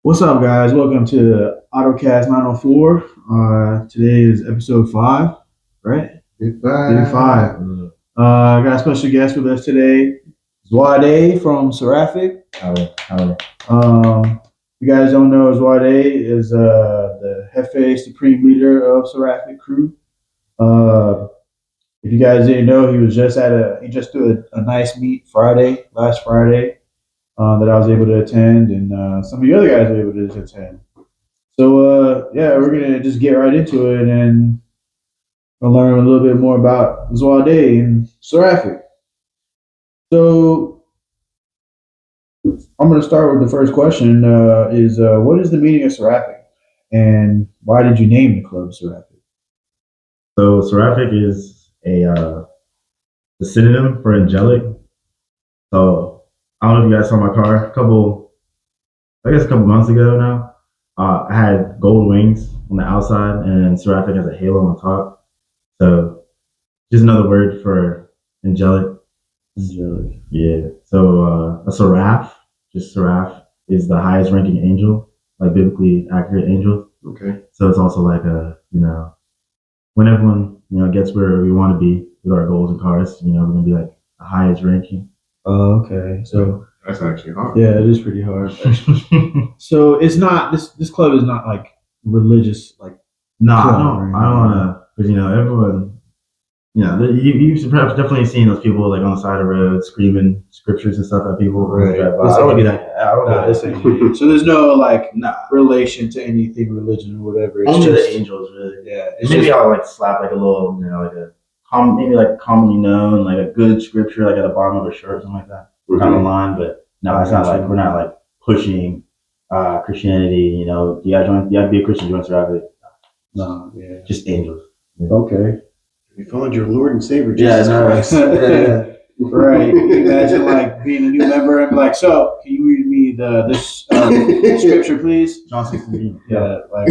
What's up, guys? Welcome to AutoCast 904. Today is episode 5, right? Big Big 5. I got a special guest with us today, Zwade from Seraphic. Howdy. You guys don't know, Zwade is the Hefe Supreme Leader of Seraphic crew. If you guys didn't know, he just threw a nice meet last Friday, that I was able to attend, and some of the other guys were able to attend. So yeah, we're gonna just get right into it and learn a little bit more about Zwade and Seraphic. So I'm gonna start with the first question: is what is the meaning of Seraphic, and why did you name the club Seraphic? So Seraphic is a synonym for angelic. So I don't know if you guys saw my car a couple months ago now. I had gold wings on the outside, and Seraphic has a halo on top. So just another word for angelic. Angelic. Yeah. So a seraph is the highest ranking angel, like biblically accurate angels. Okay. So it's also like when everyone gets where we want to be with our goals and cars, we're gonna be like the highest ranking. Oh, okay. So That's actually hard. yeah, it is pretty hard. So it's not this club is not like religious, like No, I club, don't. right? I don't want to, because everyone. You've perhaps definitely seen those people like on the side of the road screaming scriptures and stuff at people. Right. I don't want to be that. I don't Nah, know. this ain't it. So there's no like relation to anything religion or whatever. It's Only just the angels, really. yeah. It's Maybe just, I'll like slap like a little, like a maybe like commonly known, like a good scripture, like at the bottom of a shirt, or something like that, down the line. But no, it's not like we're not like pushing Christianity. You gotta be a Christian, join Seraphic. no, yeah. Just angels. Yeah. Okay. We found your Lord and Savior, Yeah, Jesus no, Christ. yeah. Right. Can you imagine like being a new member and be like, so can you read me this scripture, please? John 16. Yeah. Like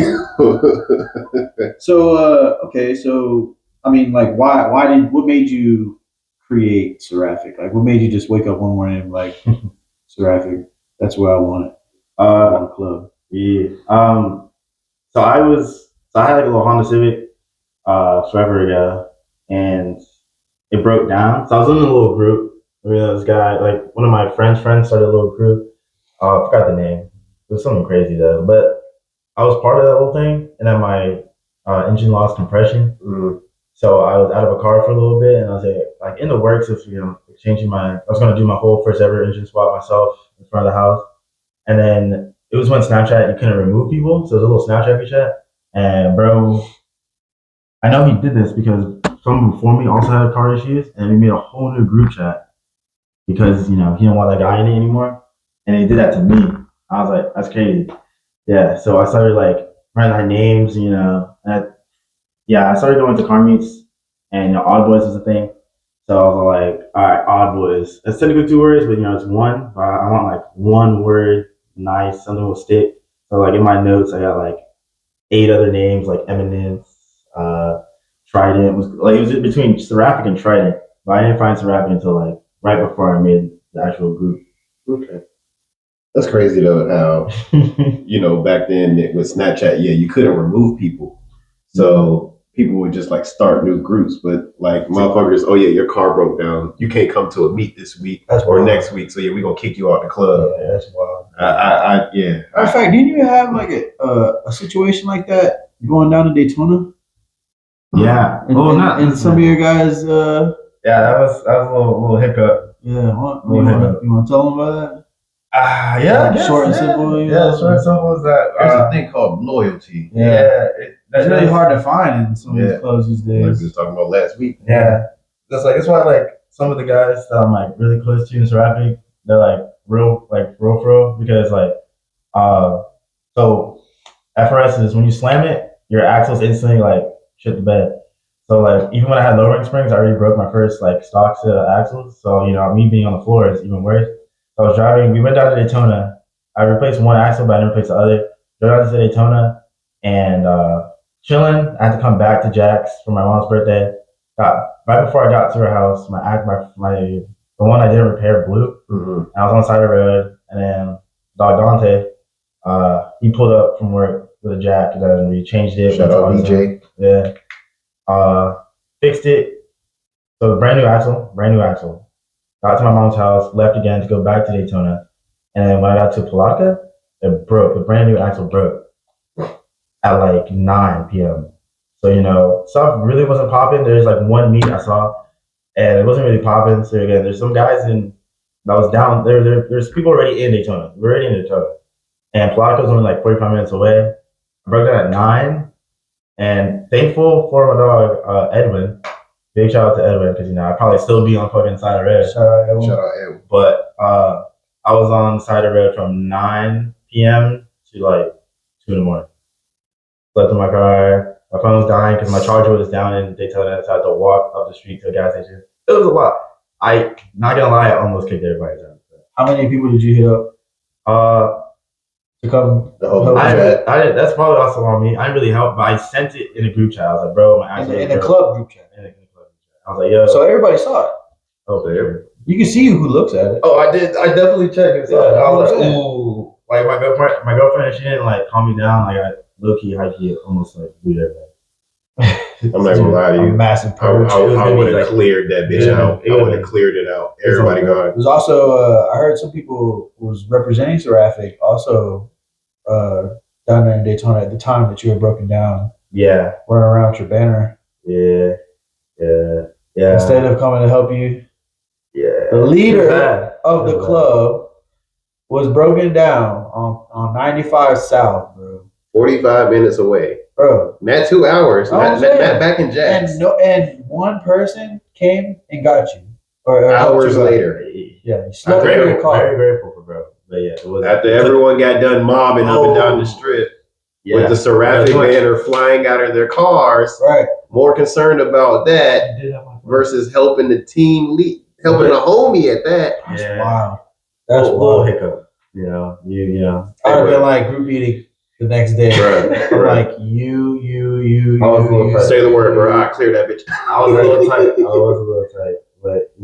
so. Okay. So I mean, like, what made you create Seraphic? Like, what made you just wake up one morning and be like, Seraphic? That's where I want it. I want a club. Yeah. So I had like a little Honda Civic forever ago, and it broke down. So I was in a little group. This guy, like one of my friends started a little group. I forgot the name. It was something crazy though. But I was part of that whole thing, and then my engine lost compression. Mm. So I was out of a car for a little bit, and I was like in the works of I was gonna do my whole first ever engine swap myself in front of the house, and then it was when Snapchat you couldn't remove people, so it was a little Snapchat group chat, and bro, I know he did this because someone before me also had car issues, and we made a whole new group chat because he didn't want that guy in it anymore, and he did that to me. I was like, that's crazy. Yeah, so I started like writing our names, I started going to car meets, and Odd Boys was a thing. So I was like, all right, Odd Boys. It's technically 2 words, but it's one. But I want like one word, nice, something will stick. So like in my notes, I got like 8 other names, like Eminence, Trident. It was between Seraphic and Trident, but I didn't find Seraphic until like right before I made the actual group. Okay. That's crazy though, how, back then with Snapchat, you couldn't remove people. So people would just like start new groups, but like motherfuckers, oh yeah, your car broke down. You can't come to a meet this week or next week. So yeah, we're gonna kick you out the club. Yeah, that's wild. Yeah. Matter of fact, didn't you have like a situation like that going down to Daytona? Yeah. And some of your guys. Yeah, that was a little hiccup. Yeah. You want to tell them about that? Yeah. Like short and simple. Yeah, short and simple is that. There's a thing called loyalty. Yeah. It's really hard to find in some of these clubs these days. Like we were talking about last week. Yeah. That's why like some of the guys that I'm like really close to in Seraphic, they're like real for real, because like so FRS is when you slam it, your axles instantly like shit the bed. So like even when I had lowering springs, I already broke my first like stock set of axles. So me being on the floor is even worse. So I was driving. We went down to Daytona. I replaced one axle, but I didn't replace the other. Drove down to Daytona and chilling. I had to come back to Jack's for my mom's birthday. Right before I got to her house, the one I didn't repair blew. Mm-hmm. And I was on the side of the road, and then dog Dante He pulled up from work with a jack and we changed it. Shout out BJ. Yeah. Fixed it. So brand new axle. Got to my mom's house, left again to go back to Daytona. And when I got to Palaka, it broke. The brand new axle broke at like 9 p.m. So, stuff really wasn't popping. There's like one meet I saw, and it wasn't really popping. So again, there's some guys that was down there. There's people already in Daytona. We're already in Daytona. And Palaka was only like 45 minutes away. I broke down at 9, and thankful for my dog, Edwin. Big shout out to Edwin, because I'd probably still be on fucking side of red. Shout out Edwin. But I was on side of red from 9 p.m. to like 2 in the morning. Slept in my car. My phone was dying because my charger was down in Daytona, so I had to walk up the street to a gas station. It was a lot. Not gonna lie, I almost kicked everybody's ass. How many people did you hit up? To come. The whole group chat. That's probably also on me. I didn't really help, but I sent it in a group chat. I was like, bro, my axle. In the club group chat. I was like, yo. So everybody saw it. Oh, there. You can see who looks at it. Oh, I did. I definitely checked and saw it. I was like, 100%. ooh. Like my girlfriend, she didn't like calm me down. Like I low key, high key, almost like booed everybody. I'm not gonna lie to you. A massive I purge. would have cleared that bitch out. I would have cleared it out. Everybody gone. There's also, I heard some people was representing Seraphic also down there in Daytona at the time that you were broken down. Yeah. Running around with your banner. Yeah. Instead of coming to help you. Yeah. The leader of the club was broken down on 95 South, bro. 45 minutes away. Bro. Not 2 hours. Not back in Jacks. And one person came and got you. Or hours later. Yeah. You slept in your car. Very grateful for bro. But yeah, it was after everyone got done mobbing up and down the strip with the Seraphic banner flying out of their cars. Right. More concerned about that versus helping the team lead, helping a homie at that. That's wild. That's a little hiccup. You know. I would have been like group meeting the next day. Right. Like you. Say the word, bro. I clear that bitch. I was a little tight. But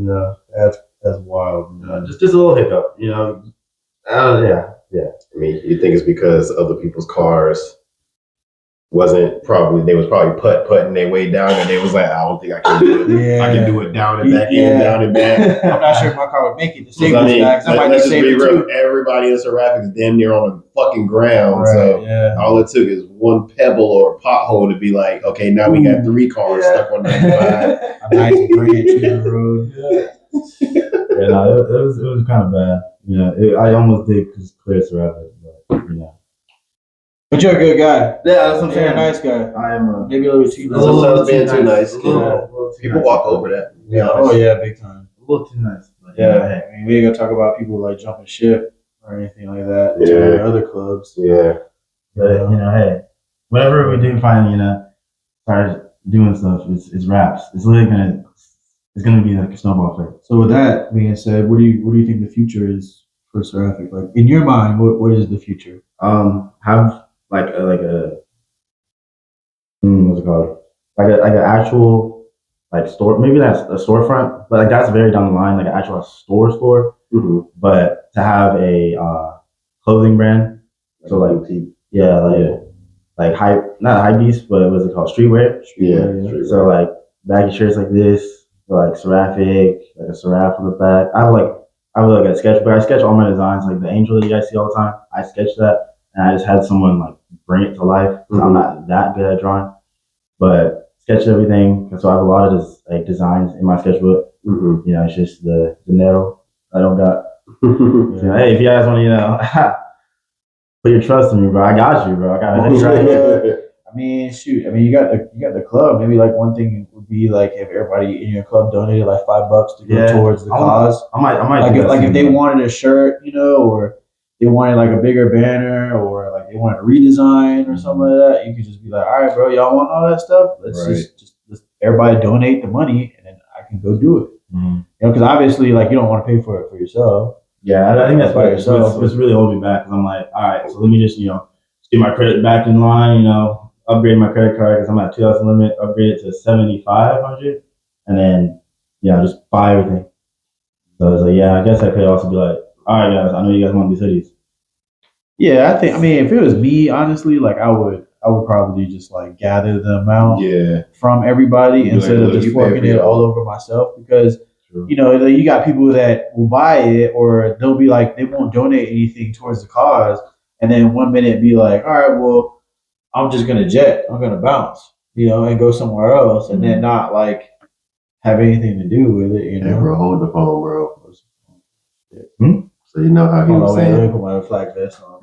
that's wild. Just a little hiccup. Yeah. I mean, you think it's because other people's cars they was probably putting their way down, and they was like, I don't think I can do it. Yeah. I can do it down and back in, down and back. I'm not sure if my car would make it. The I mean, let's just be real. Everybody in Seraphic is damn near on the fucking ground. Right, so all it took is one pebble or a pothole to be like, okay, now we got 3 cars stuck on 95. A nice branch in the road. It was kind of bad. I almost did clear Seraphic, but But you're a good guy. Yeah, that's what I'm saying. You're a nice guy. I am maybe a little bit too nice. Sometimes being too nice. People nice. walk over that. Yeah. Oh yeah, big time. A little too nice. Yeah. I mean, we ain't gonna talk about people like jumping ship or anything like that. Yeah. Other clubs. Yeah. But hey, whenever we do finally, start doing stuff, it's raps. It's literally gonna be like a snowball effect. So with that being said, what do you think the future is for Seraphic? Like in your mind, what is the future? Have like a what's it called? Like an actual like store. Maybe that's a storefront, but like that's very down the line. Like an actual store. Mm-hmm. But to have a clothing brand, so like like not hype beast, but what's it called? Streetwear. Streetwear. So like baggy shirts like this, like Seraphic, like a Seraph on the back. I have like a sketch, but I sketch all my designs, like the angel that you guys see all the time. I sketch that, and I just had someone like bring it to life. Mm-hmm. I'm not that good at drawing, but sketch everything. So I have a lot of designs in my sketchbook. Mm-hmm. It's just the narrow I don't got. Hey, if you guys want to, put your trust in me, bro. I got you, bro. I got it right here. I mean, shoot. I mean, you got the club. Maybe like one thing would be like if everybody in your club donated like $5 to go towards the cause. I might like if they wanted a shirt, or they wanted like a bigger banner, or like they wanted a redesign or something like that. You could just be like, all right, bro, y'all want all that stuff? Let's just everybody donate the money, and then I can go do it. Mm-hmm. Because obviously, like you don't want to pay for it for yourself. Yeah, I think that's why it's really holding me back. Because I'm like, all right, so let me just get my credit back in line. Upgrade my credit card because I'm at 2,000 limit. Upgrade it to 7,500, and then just buy everything. So I was like, I guess I could also be like, all right, guys, I know you guys want these hoodies. Yeah, I think. I mean, if it was me, honestly, like I would probably just like gather the amount Yeah. from everybody Be instead like, of "Look, just you pay forking for it your all own." over myself because True. you know like, you got people that will buy it or they'll be like they won't donate anything towards the cause, and then one minute be like, all right, well, I'm just gonna jet, I'm gonna bounce, you know, and go somewhere else, and then not like have anything to do with it, you Hey, know. bro, hold the phone, bro. Hmm? So you know how he Hold was on, wait, let me saying. put my flag vest on.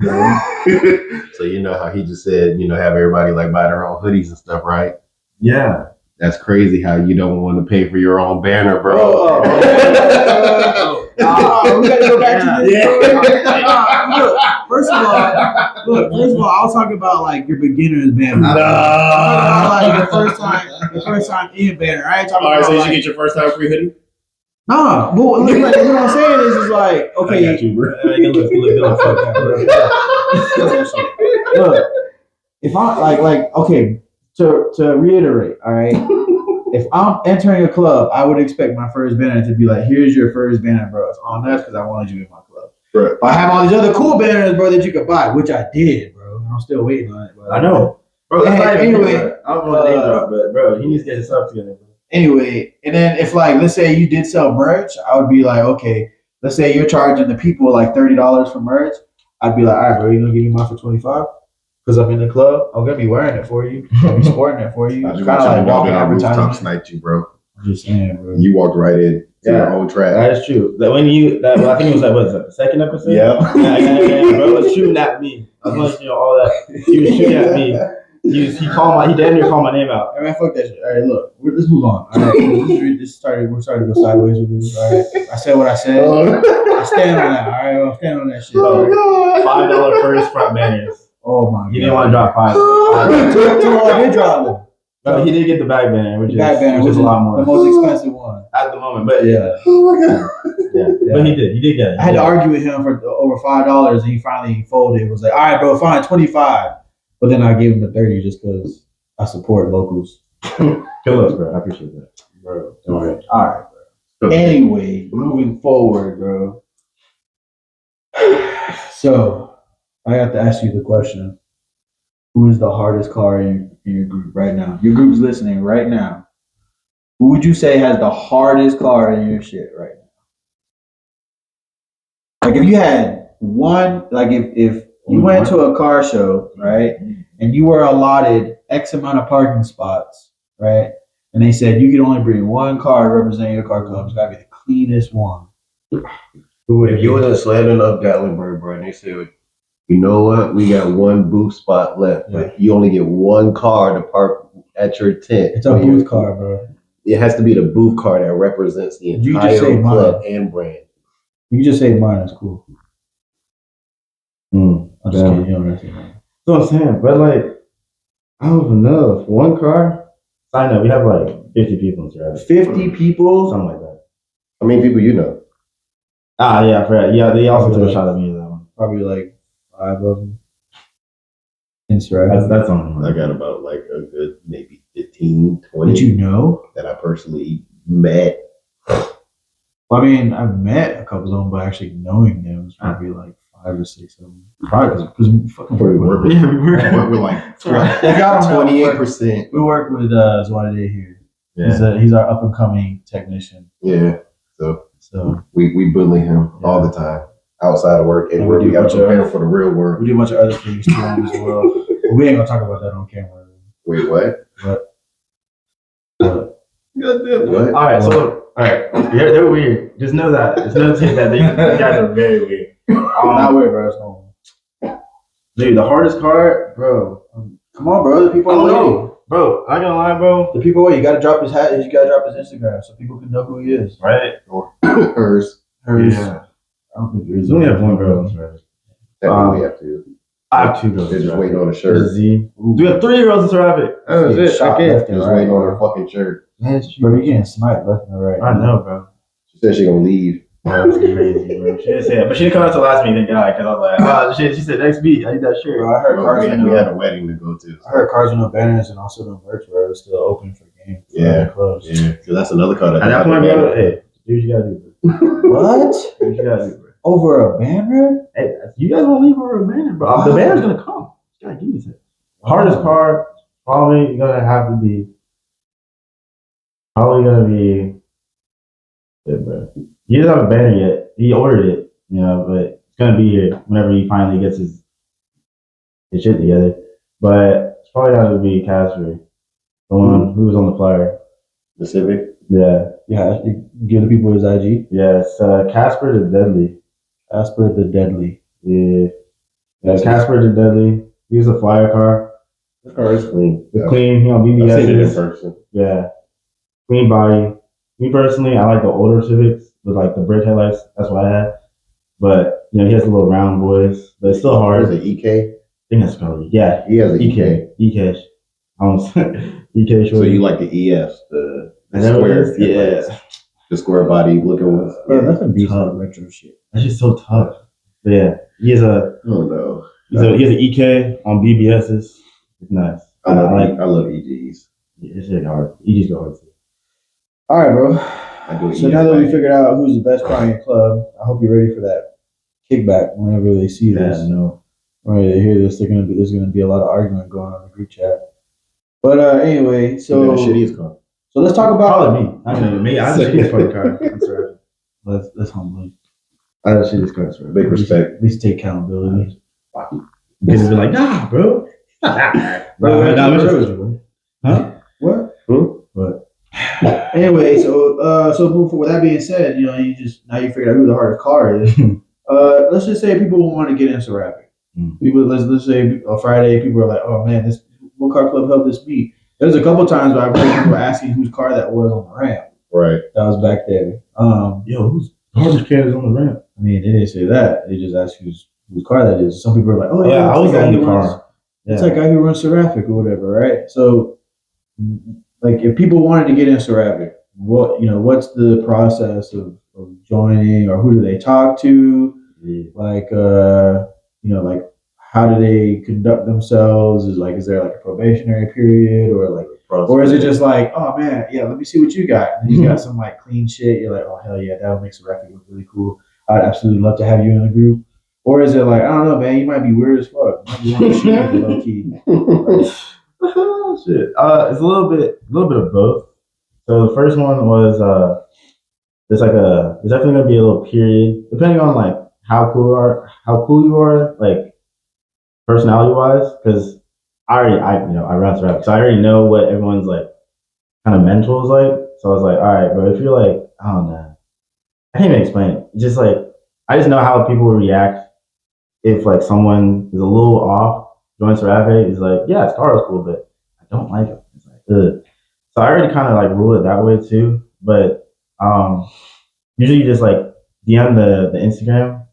So you know how he just said, have everybody like buy their own hoodies and stuff, right? Yeah. That's crazy how you don't want to pay for your own banner, bro. Oh, we gotta go back to this. Look, first of all, I was talking about like your beginner's banner. Nah. I'm talking about like your first time in banner. I ain't talking All right, about so you like, should get your first time free hoodie? nah, but look, like, what I'm saying is like, okay, I got you, bro. Look, if I like, okay, to reiterate, all right, if I'm entering a club, I would expect my first banner to be like, here's your first banner, bro. It's on us because I wanted you in my club. Right. But I have all these other cool banners, bro, that you could buy, which I did, bro. I'm still waiting on it. Bro. I know. Bro, that's not even Anyway, anyway, I don't want to name drop, but bro, he needs to get his stuff together, bro. Anyway, and then if like let's say you did sell merch, I would be like, okay, let's say you're charging the people like $30 for merch. I'd be like, all right, bro, you gonna give me mine for 25? Because I'm in the club, I'm gonna be wearing it for you. I'm be sporting it for you. I It's just kind want of you to like know walking that our rooftop advertising. sniped you, bro. I'm just saying, bro. You walked right in to your own trap. That is true. That when I think it was like, what is that, the second episode? Yeah. Yeah, bro was shooting at me. I was like, all that. He was shooting at me. He damn near called my name out. All right, fuck that shit. All right, look, let's move on. All right, we're starting to go sideways with this. All right, I said what I said. I stand on that. All right, I'll stand on that shit. $5 first front banners. Oh my god. He didn't want to drop $5. I did drop them. No, he did get the bag banner, which is a lot more. The most expensive one At the moment, but yeah. Oh my god. Yeah. But he did get it. I had to argue with him for over $5, and he finally folded. It was like, all right, bro, fine, 25. But then I gave him the 30 just because I support locals. Good looks, bro. I appreciate that, bro. All right, bro. Anyway, moving forward, bro. So I have to ask you the question: who is the hardest car in your group right now? Your group's listening right now. Who would you say has the hardest car in your shit right now? Like if you had one, like if you went to a car show, right, and you were allotted X amount of parking spots, right, and they said you could only bring one car representing your car club. It's got to be the cleanest one. If you wasn't slamming up Gatlinburg, bro, and they said, you know what, we got one booth spot left, but you only get one car to park at your tent. It's a booth car, bro. It has to be the booth car that represents the entire club and brand. You just say mine. That's cool. I'm just kidding. You don't understand. That's what I'm saying. But like, I don't even know. If one car, sign up. We have like 50 people in Seraphic. 50 people? Something like that. How many people you know? Yeah, Fred. Yeah, they also took a shot at me in that one. Probably like 5 of them. In Seraphic. That's on. I got about like a good maybe 15, 20. Did you know? That I personally met. Well, I mean, I've met a couple of them, but actually knowing them is probably like 5 or 6 of them. Probably because we fucking work with. Yeah, we work with like 28%. We work with Zwade here. Yeah. He's our up and coming technician. Yeah. So we bully him all the time outside of work, and we got to prepare for the real world. We do a bunch of other things too as well. We ain't gonna talk about that on camera. Wait, what? What? What? All right, so they're weird. Just know that. Just know that these guys are very weird. Not weird, bro. It's normal. Dude, the hardest car, bro. Come on, bro. The people are waiting. Bro, I ain't gonna lie, bro. The people wait. You gotta drop his hat. You gotta drop his Instagram so people can know who he is. Right? Or hers. Yeah. I don't think there's only have one girl in Seraphic. Definitely have to. I have 2 girls. They're just waiting on a shirt. Z. We have 3 girls in Seraphic. Oh, is it? Okay. They're just waiting on her fucking shirt. Bro, you're getting sniped left and right. I know, bro. She said she gonna leave. That's crazy, bro. She didn't say that, but she didn't come out to last meeting, thank God, because I was like, she said next beat, I need that shirt. Bro, I heard we had a wedding to go to. I heard cars with no banners and also no merch, bro. It's still open for games. Yeah, because that's another car. At that point, bro, hey, do what you gotta do, bro. What? Do what you gotta do, bro. Over a banner? Hey, you guys won't leave over a banner, bro. Wow. The banner's gonna come. You gotta give me that. Hardest car, probably gonna have to be. Probably gonna be. Yeah, bro. He doesn't have a banner yet. He ordered it, but it's gonna be here whenever he finally gets his shit together. But it's probably gonna be Casper, the one who was on the flyer. The Civic. Yeah. Give the people his IG. Yeah, it's Casper the Deadly. Casper the Deadly. Yeah. Casper the Deadly. He was a flyer car. The car is clean. It's clean, BBS. I've seen it in person. Yeah. Clean body. Me personally, I like the older Civics with like the brick headlights. That's what I had. But he has a little round voice, but it's still hard. Is it EK? I think that's probably He has an EK. EK. Almost EK. So you like the EFs, the square? Yeah. The square body looking ones. Yeah, that's a decent retro shit. That's just so tough. But yeah, he has a. Oh no. He has an EK on BBSs. It's nice. I love EGs. Yeah, it's really hard. EGs go hard too. All right, bro. So now that we figured out who's the best car in your club, I hope you're ready for that kickback whenever they see this. No. Right, they hear this, there's gonna be a lot of argument going on in the group chat. But anyway, so shittiest car. So let's talk about probably me. I mean, me. I'm the shittiest fucking car. I'm sorry. Let's humble. I don't see this car. Big respect. At least take accountability. Because be like, nah, bro. Huh? What? But anyway, so with that being said, now you figured out who the hardest car is. Let's just say people want to get into Seraphic. People, let's say on Friday, people are like, oh man, what car club helped this meet? There's a couple times where I've heard people asking whose car that was on the ramp. Right. That was back there. Whose garbage can is on the ramp? I mean, they didn't say that. They just asked whose car that is. Some people are like, oh yeah, I was on the car. It's that guy who runs Seraphic or whatever, right? So, like, if people wanted to get in Seraphic, what's the process of joining, or who do they talk to? Yeah. Like, like, how do they conduct themselves? Is there like a probationary period, or is it just like, oh man, yeah, let me see what you got, and then you got some like clean shit. You're like, oh hell yeah, that would make Seraphic look really cool. I'd absolutely love to have you in the group. Or is it like, I don't know, man, you might be weird as fuck. You might be low key. Shit. It's a little bit of both. So the first one was there's definitely gonna be a little period, depending on like how cool you are, like personality wise, because I run Seraphic, so I already know what everyone's like kind of mental is like. So I was like, all right, bro, if you're like, I don't know, I can't even explain it. It's just like I just know how people will react if like someone is a little off. Join Seraphic is like, yeah, his car is cool, but I don't like it. It's like, ugh. So I already kind of like rule it that way too. But usually you just like DM the Instagram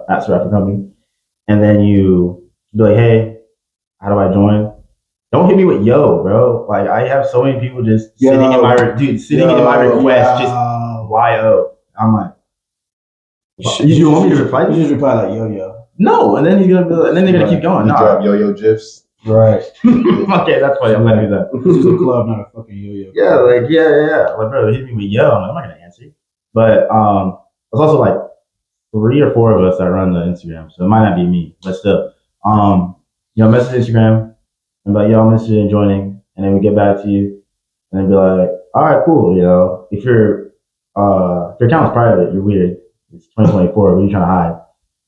at Seraphic Company, and then you be like, hey, how do I join? Don't hit me with yo, bro. Like I have so many people just sitting in my request, just yo. I'm like, you want me to reply? You just reply like yo. No, and then he's gonna be like, and then they're gonna keep going. You drop yo gifs. Right. Okay, that's funny. I'm gonna do that. This is a club, not a fucking yo-yo. Yeah, like yeah. Like bro, hit me with yo. I'm not gonna answer. But there's also like 3 or 4 of us that run the Instagram, so it might not be me, but still, message Instagram and be like, yo, I'm interested in joining, and then we get back to you, and then be like, all right, cool. If your account is private, you're weird. It's 2024. What are you trying to hide?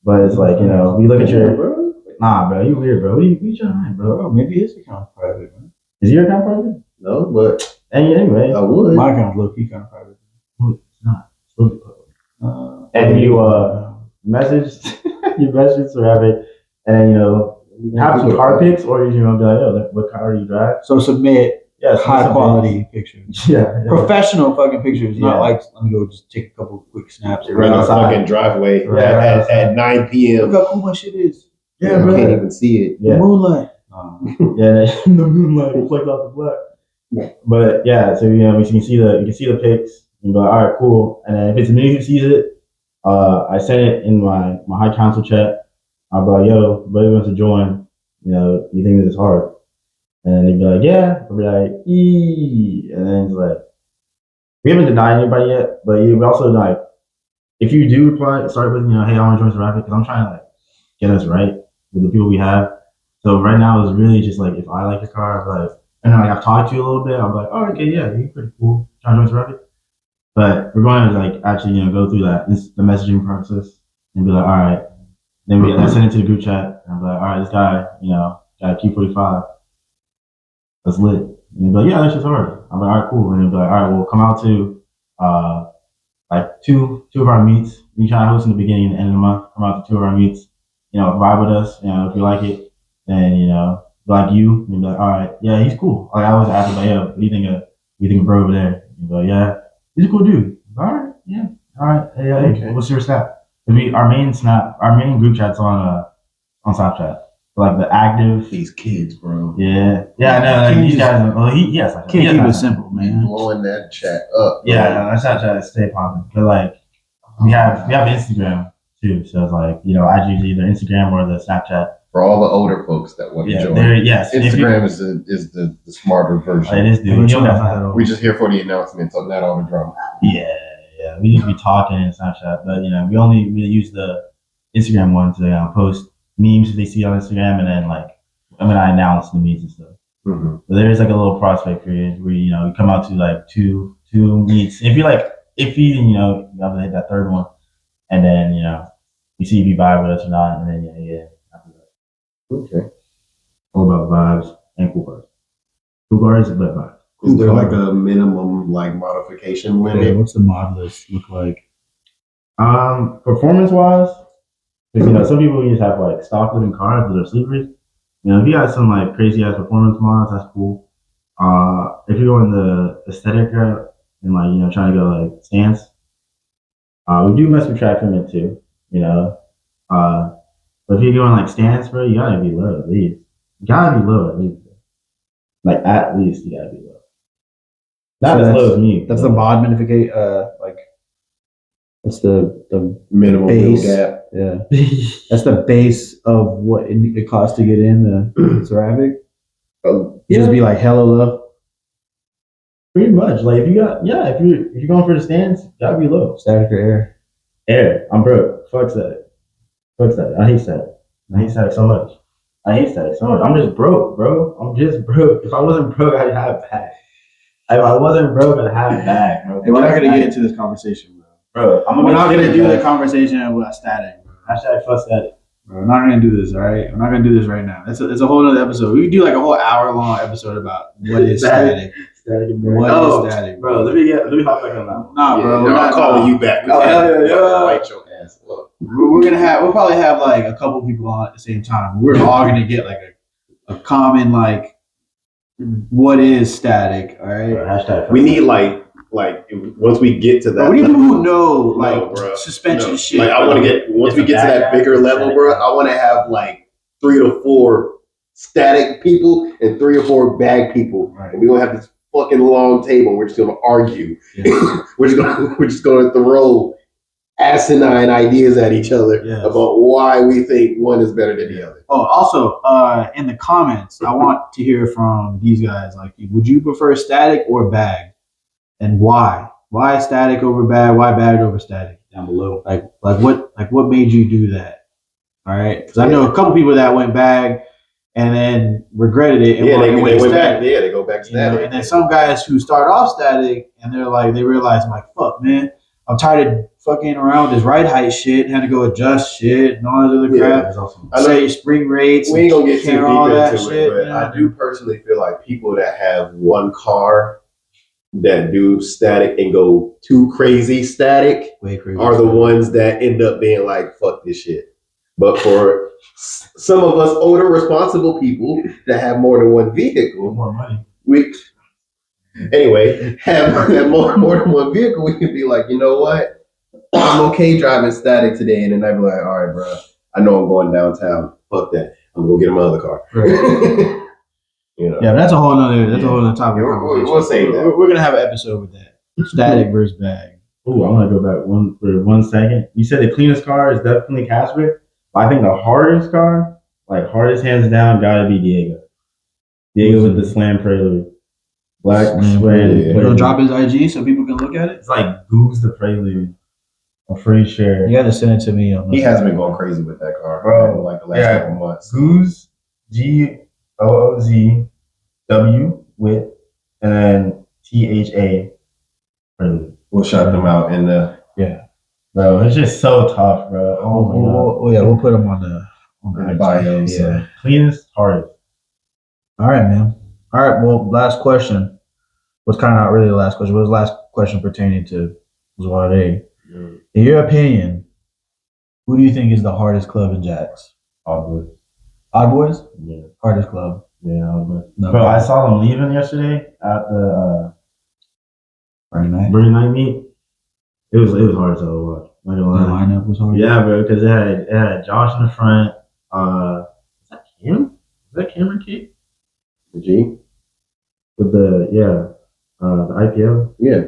But it's like, we look at your. Nah, bro, you weird, bro. What are you trying to hide, bro? Maybe his account's private, man. Is your account private? No, but anyway, I would. My account's low-key kind of private. No, it's not. It's low-key public. And you message Seraphic, and have some car pics, or you're gonna be like, yo, what car do you drive? So submit high quality pictures. Yeah. Professional fucking pictures, not like, let me go just take a couple quick snaps. Right outside fucking driveway at 9 p.m. Look how cool my shit is. Yeah, bro. You can't even see it. The moonlight. The moonlight reflects off the black. But yeah, so you can see the pics and be like, all right, cool. And then if it's me who sees it, I send it in my high council chat. I'll be like, yo, buddy wants to join. You think this is hard? And they'd be like, yeah. I'll be like, and then it's like, we haven't denied anybody yet, but we also like if you do reply, start with hey, I want to join Seraphic because I'm trying to like get us right with the people we have. So right now it's really just like if I like your car, I'm like, and then like I've talked to you a little bit, I'm like, oh okay, yeah, you're pretty cool. Trying to join Seraphic. But we're going to like actually go through the messaging process and be like, all right. Then we send it to the group chat and be like, all right, this guy, got a Q45. That's lit. And they'd be like, yeah, that's just hard. I'm like, all right, cool. And they'd be like, all right, we'll come out to like two of our meets. We try to host in the beginning and the end of the month. Come out to two of our meets. Vibe with us. If you like it, then like you. And you'd be like, all right, yeah, he's cool. Like I always ask him, like, yo, what do you think of bro over there? And you'd be like, yeah, he's a cool dude. All right, yeah, all right. Hey, okay. What's your snap? Our main group chat's on Snapchat. Like the active. These kids, bro. Yeah, I know. Like, these guys. Well, can't keep it simple, man. Blowing that chat up. Yeah, no, that's Snapchat stay popping. But like, we have Instagram too. So it's like I use either Instagram or the Snapchat. For all the older folks that want to join. Yes, Instagram is the smarter version. It is, dude. We just here for the announcements, not all the drama. Yeah. We just be talking in Snapchat, but we only really use the Instagram one to post memes that they see on Instagram, and then like when I announce the meets and stuff. Mm-hmm. But there is like a little prospect period where you come out to like two meets. If you have to hit that third one, and then you see if you vibe with us or not, and then after that. Okay. All about vibes and cool cars. Cool cars, but vibes. Is there like a minimum like modification limit? Yeah, what's the mod list look like? Performance wise, because some people just have like stock living cars that are sleepers. If you got some like crazy ass performance mods, that's cool. If you're going the aesthetic route and like trying to go like stance, we do mess with track limit too. But if you're going like stance, bro, you gotta be low at least. You gotta be low at least. Like at least you gotta be low. Not as low as me. That's the mod modification. Like that's the minimum base gap. Yeah, that's the base of what it costs to get in the Seraphic. Just be like hella low. Pretty much. Like if you're going for the stands, you gotta be low. Static or air? Air. I'm broke. Fuck that. I hate that. I hate static so much. I'm just broke, bro. I'm just broke. If I wasn't broke, I'd have a bag. If I wasn't broke, I'd have a bag, bro. Hey, we're not gonna get into this conversation, bro. We're not gonna do the conversation about static, bro. Hashtag fuck static. Bro, we're not gonna do this, all right? We're not gonna do this right now. It's a whole other episode. We could do like a whole hour-long episode about what is static. What is static, bro? Let me hop back on that. Nah, bro. We're not calling you back. Oh, yeah. Light your ass up. We'll probably have like a couple people on at the same time. We're all gonna get like a common like what is static, all right? Hashtag we need like once we get to that, bro, we need people who know suspension shit. Like I want to get once we get to that bigger level, bro. I want to have like 3 to 4 static people and 3 or 4 bag people, right. And we're gonna have this fucking long table. We're just gonna argue. Yeah. we're just gonna throw asinine ideas at each other about why we think one is better than the other. Oh, also, in the comments, I want to hear from these guys. Like, would you prefer static or bag, and why? Why static over bag? Why bag over static? Down below. Like what made you do that? All right, because I know a couple people that went bag and then regretted it. And they went back. Yeah, they go back to static. And then some guys who start off static and they realize, I'm like, fuck, man, I'm tired of fucking around with this ride height shit, had to go adjust shit and all this other crap. Awesome. I say spring rates. We ain't gonna get too deep into shit, it, but I do personally feel like people that have one car that do static and go too crazy static are the ones that end up being like, fuck this shit. But for some of us older responsible people that have more than one vehicle, more money. Have more than one vehicle, we can be like, you know what? I'm okay driving static today, and then I'd be like, all right, bro, I know I'm going downtown. Fuck that. I'm gonna get my other car. Right. Yeah, but that's a whole nother topic. We'll say that. We're gonna have an episode with that. Static versus bag. Oh, I want to go back for 1 second. You said the cleanest car is definitely Casper. I think the hardest car, like hardest hands down, gotta be Diego. Diego with the slam prelude. Black suede. You're gonna drop his IG so people can look at it? It's like Goog's the prelude. I'm pretty sure. You got to send it to me. On He has been going crazy with that car, Bro, like the last couple months. Goose, GOOZW with, and then THA. We'll shout them out in the Bro, it's just so tough, bro. Oh my god. Oh yeah, we'll put them on the IG. Bios. Yeah, cleanest, hardest. All right, man. All right. Well, last question was kind of not really the last question. But it was the last question pertaining to Zwade. In your opinion, who do you think is the hardest club in Jax? All good. Odd Boys? Yeah. Hardest club. Yeah, all good. No, bro, I saw them leaving yesterday at the Friday night. Friday night meet. It was hard to watch. Not gonna The lie. lineup was hard. Yeah, bro, because it had Josh in the front. Is that Cam? Is that Cameron Key? The G. With the the IPO. Yeah, I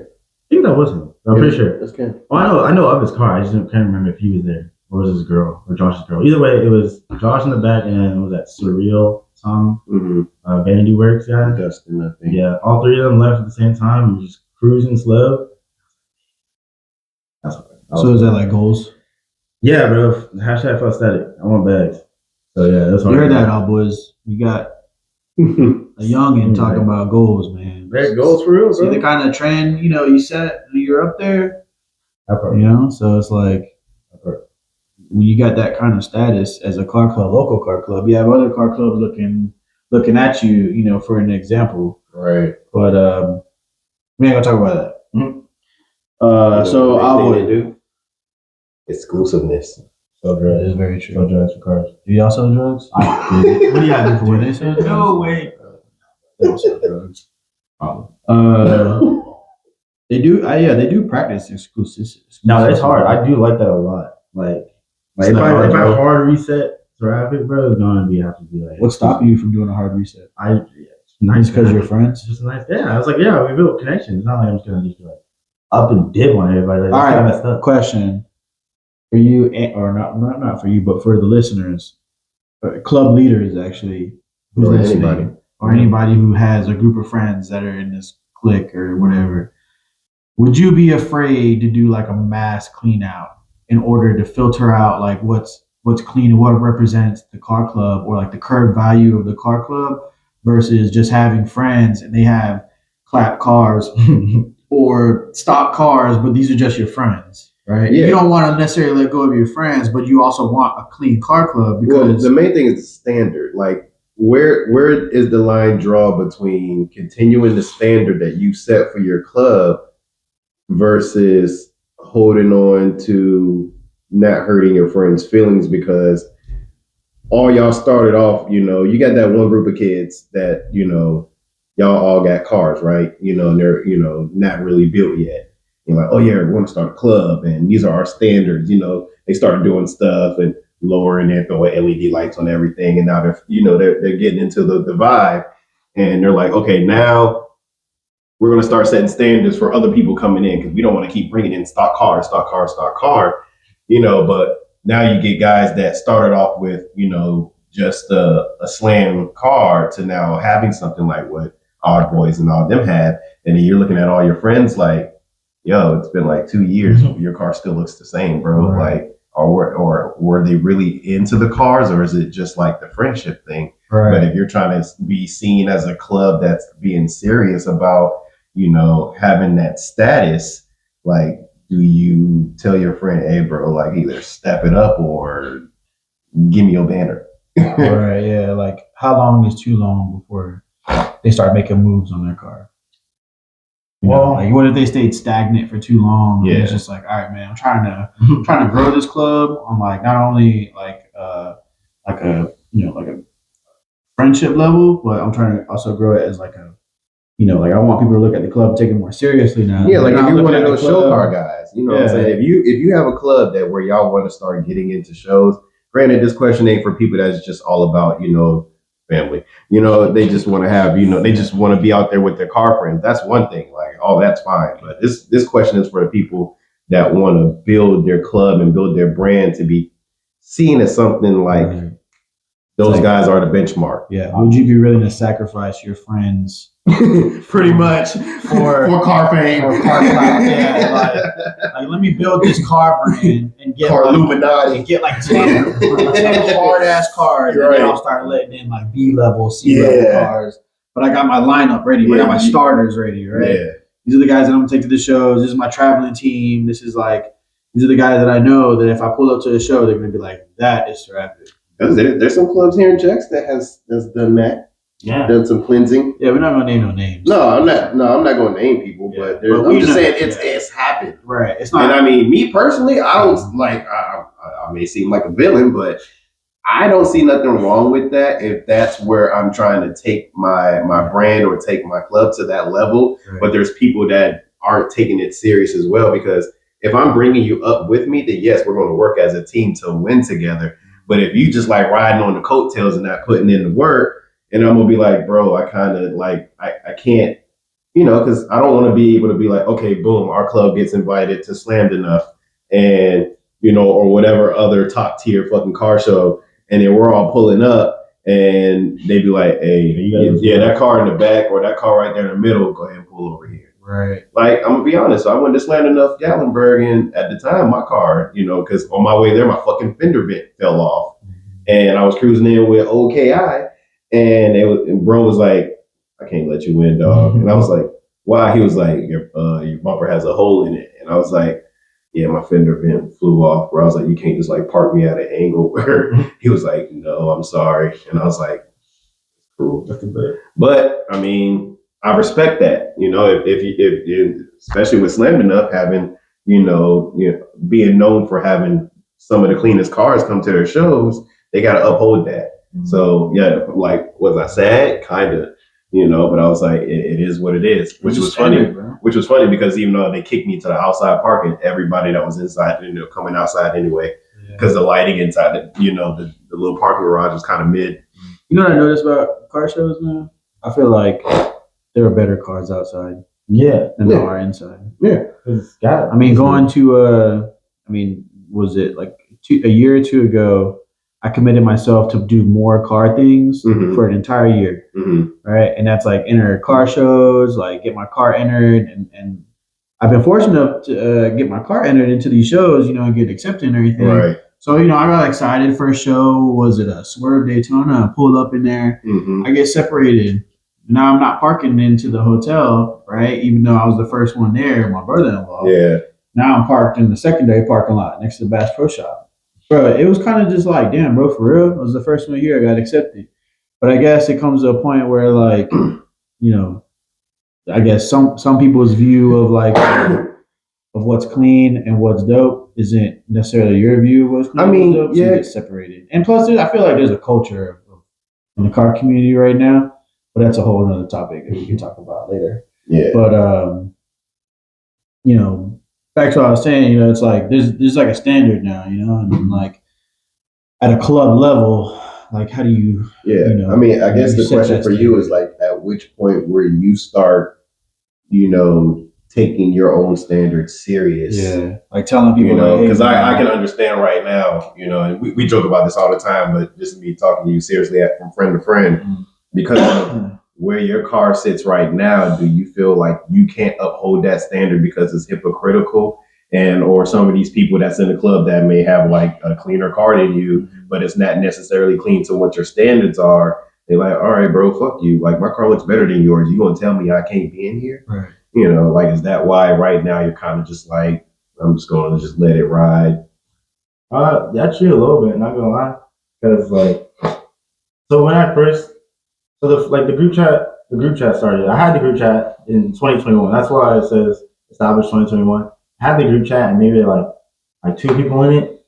think that was him. I'm pretty sure. That's Cam. Well, I know of his car. I just can't remember if he was there or was his girl or Josh's girl. Either way, it was Josh in the back and was that Surreal song, Vanity Works guy. Dustin, I think. Yeah, all three of them left at the same time and just cruising slow. So is that like goals? Yeah, bro. Hashtag fuck static. I want bags. So yeah, that's You hard. heard that, Odd Boys. You got a youngin' talking about goals, man. That goals for real, See bro. the kind of trend, you set when you're up there, so it's like when you got that kind of status as a car club, local car club, you have other car clubs looking at you, for an example. Right. But we ain't gonna talk about that. Mm-hmm. So I would do exclusiveness. So That is drugs. very true. So drugs for cars. Do y'all sell drugs? What do you gotta do for When it? they sell drugs? No way. They don't sell drugs. They do. They do practice exclusive. No, it's hard. I do like that a lot. Like It's if not I hard, if I bro. hard reset Seraphic, bro, it's gonna have to be like What's stopping you from doing a hard reset? nice Because you're It's friends. just nice. Yeah, I was like, yeah, we built connections. It's not like I'm just gonna just be like up and dip on everybody. Like, All that's kinda right. messed up. Question for you, or not for you, but for the listeners, club leaders actually, who's Or listening, anybody. or anybody who has a group of friends that are in this clique or whatever. Would you be afraid to do like a mass clean out in order to filter out like what's clean and what represents the car club or like the current value of the car club versus just having friends and they have clap cars or stock cars, but these are just your friends, right? Yeah. You don't want to necessarily let go of your friends, but you also want a clean car club Well, because the main thing is the standard. Like, where is the line draw between continuing the standard that you set for your club versus holding on to not hurting your friends' feelings because all y'all started off, you got that one group of kids that, y'all all got cars, right? And they're, not really built yet. You're like, oh yeah, we want to start a club and these are our standards. They started doing stuff and lowering it, throwing LED lights on everything. And now they're getting into the vibe and they're like, okay, now we're going to start setting standards for other people coming in because we don't want to keep bringing in stock car. But now you get guys that started off with, just a slam car to now having something like what Odd Boys and all them had. And then you're looking at all your friends like, yo, it's been like 2 years. Your car still looks the same, bro. Right. Like, or were they really into the cars or is it just like the friendship thing? right. But if you're trying to be seen as a club that's being serious about, having that status, like, do you tell your friend, hey, bro, like either step it up or give me your banner? Right, yeah. Like, how long is too long before they start making moves on their car? Like, what if they stayed stagnant for too long? Yeah. And it's just like, all right, man, I'm trying to grow this club on like not only like a friendship level, but I'm trying to also grow it as like a like I want people to look at the club, take it more seriously now. Yeah, like They're if not you're one looking of at the those show club. car guys, you know what I'm Yeah. saying? If you have a club that where y'all want to start getting into shows, granted, this question ain't for people that's just all about, family. They just want to have, they just want to be out there with their car friends. That's one thing. Like, oh, that's fine. But this question is for the people that want to build their club and build their brand to be seen as something like Those guys are the benchmark. Yeah. Would you be willing to sacrifice your friends Pretty much for car fame? For car clout? Yeah. Like, let me build this car brand and get car like, Illuminati. and get like 10 hard ass cars, and then I'll start letting in like B level, C level cars. But I got my lineup ready. I got my starters ready, right? Yeah. These are the guys that I'm gonna take to the shows. This is my traveling team. These are the guys that I know that if I pull up to the show, they're gonna be like, that is Seraphic. There's some clubs here in Jax that has done that. Yeah. Done some cleansing. Yeah, we're not gonna name no names. No, I'm not going to name people, but I'm just saying it's happened. Right. It's not. And I mean, me personally, I don't like. I may seem like a villain, but I don't see nothing wrong with that if that's where I'm trying to take my brand or take my club to that level. Right. But there's people that aren't taking it serious as well, because if I'm bringing you up with me, then yes, we're going to work as a team to win together. But if you just like riding on the coattails and not putting in the work, and I'm gonna be like, bro, I kind of like I can't, because I don't want to be able to be like, okay, boom, our club gets invited to Slammed Enough, and or whatever other top tier fucking car show, and then we're all pulling up, and they be like, hey, that car in the back or that car right there in the middle, go ahead and pull over here. Right. Like, I'm gonna be honest. So I went to Slammed Enough Gallenberg, and at the time, my car, because on my way there, my fucking fender vent fell off, and I was cruising in with OKI, and bro was like, I can't let you win, dog. And I was like, why? He was like, your bumper has a hole in it, and I was like, yeah, my fender vent flew off. Bro, I was like, you can't just like park me at an angle where he was like, no, I'm sorry, and I was like, cool. But I mean, I respect that, if especially with Slammed Enough having, being known for having some of the cleanest cars come to their shows, they got to uphold that. Mm-hmm. So yeah, like, was I sad? Kind of, but I was like, it is what it is, which was funny. Which was funny because even though they kicked me to the outside parking, everybody that was inside ended up coming outside anyway, because the lighting inside, the little parking garage was kind of mid. You know what I noticed about car shows, man? I feel like there are better cars outside. Yeah. Than there are inside. Yeah. I mean, going to, was it like a year or two ago, I committed myself to do more car things for an entire year. Mm-hmm. Right. And that's like enter car shows, like get my car entered. And I've been fortunate to get my car entered into these shows, and get accepted and everything. Right. So, I got excited. First show, was it a Swerve Daytona? I pulled up in there. Mm-hmm. I get separated. Now I'm not parking into the hotel, right? Even though I was the first one there, my brother-in-law. Yeah. Now I'm parked in the secondary parking lot next to the Bass Pro Shop. Bro, it was kind of just like, damn, bro, for real? It was the first one here I got accepted. But I guess it comes to a point where, like, I guess some people's view of like of what's clean and what's dope isn't necessarily your view of what's clean and what's dope, so you get separated. And plus, I feel like there's a culture in the car community right now, but that's a whole other topic that we can talk about later. Yeah. But back to what I was saying, it's like there's like a standard now, and like at a club level, like how do you? Yeah. I guess the question for you is like, at which point where you start, taking your own standards serious. Yeah. Like telling people, because I can understand right now, and we joke about this all the time, but just me talking to you seriously from friend to friend, because of where your car sits right now, do you feel like you can't uphold that standard because it's hypocritical? Or some of these people that's in the club that may have like a cleaner car than you, but it's not necessarily clean to what your standards are. They're like, all right, bro, fuck you. Like, my car looks better than yours. You gonna tell me I can't be in here? Right. Like, is that why right now you're kind of just like, I'm just going to just let it ride? Actually a little bit, not gonna lie. Because like, so when I first, the group chat started. I had the group chat in 2021. That's why it says established 2021. I had the group chat and maybe like 2 people in it,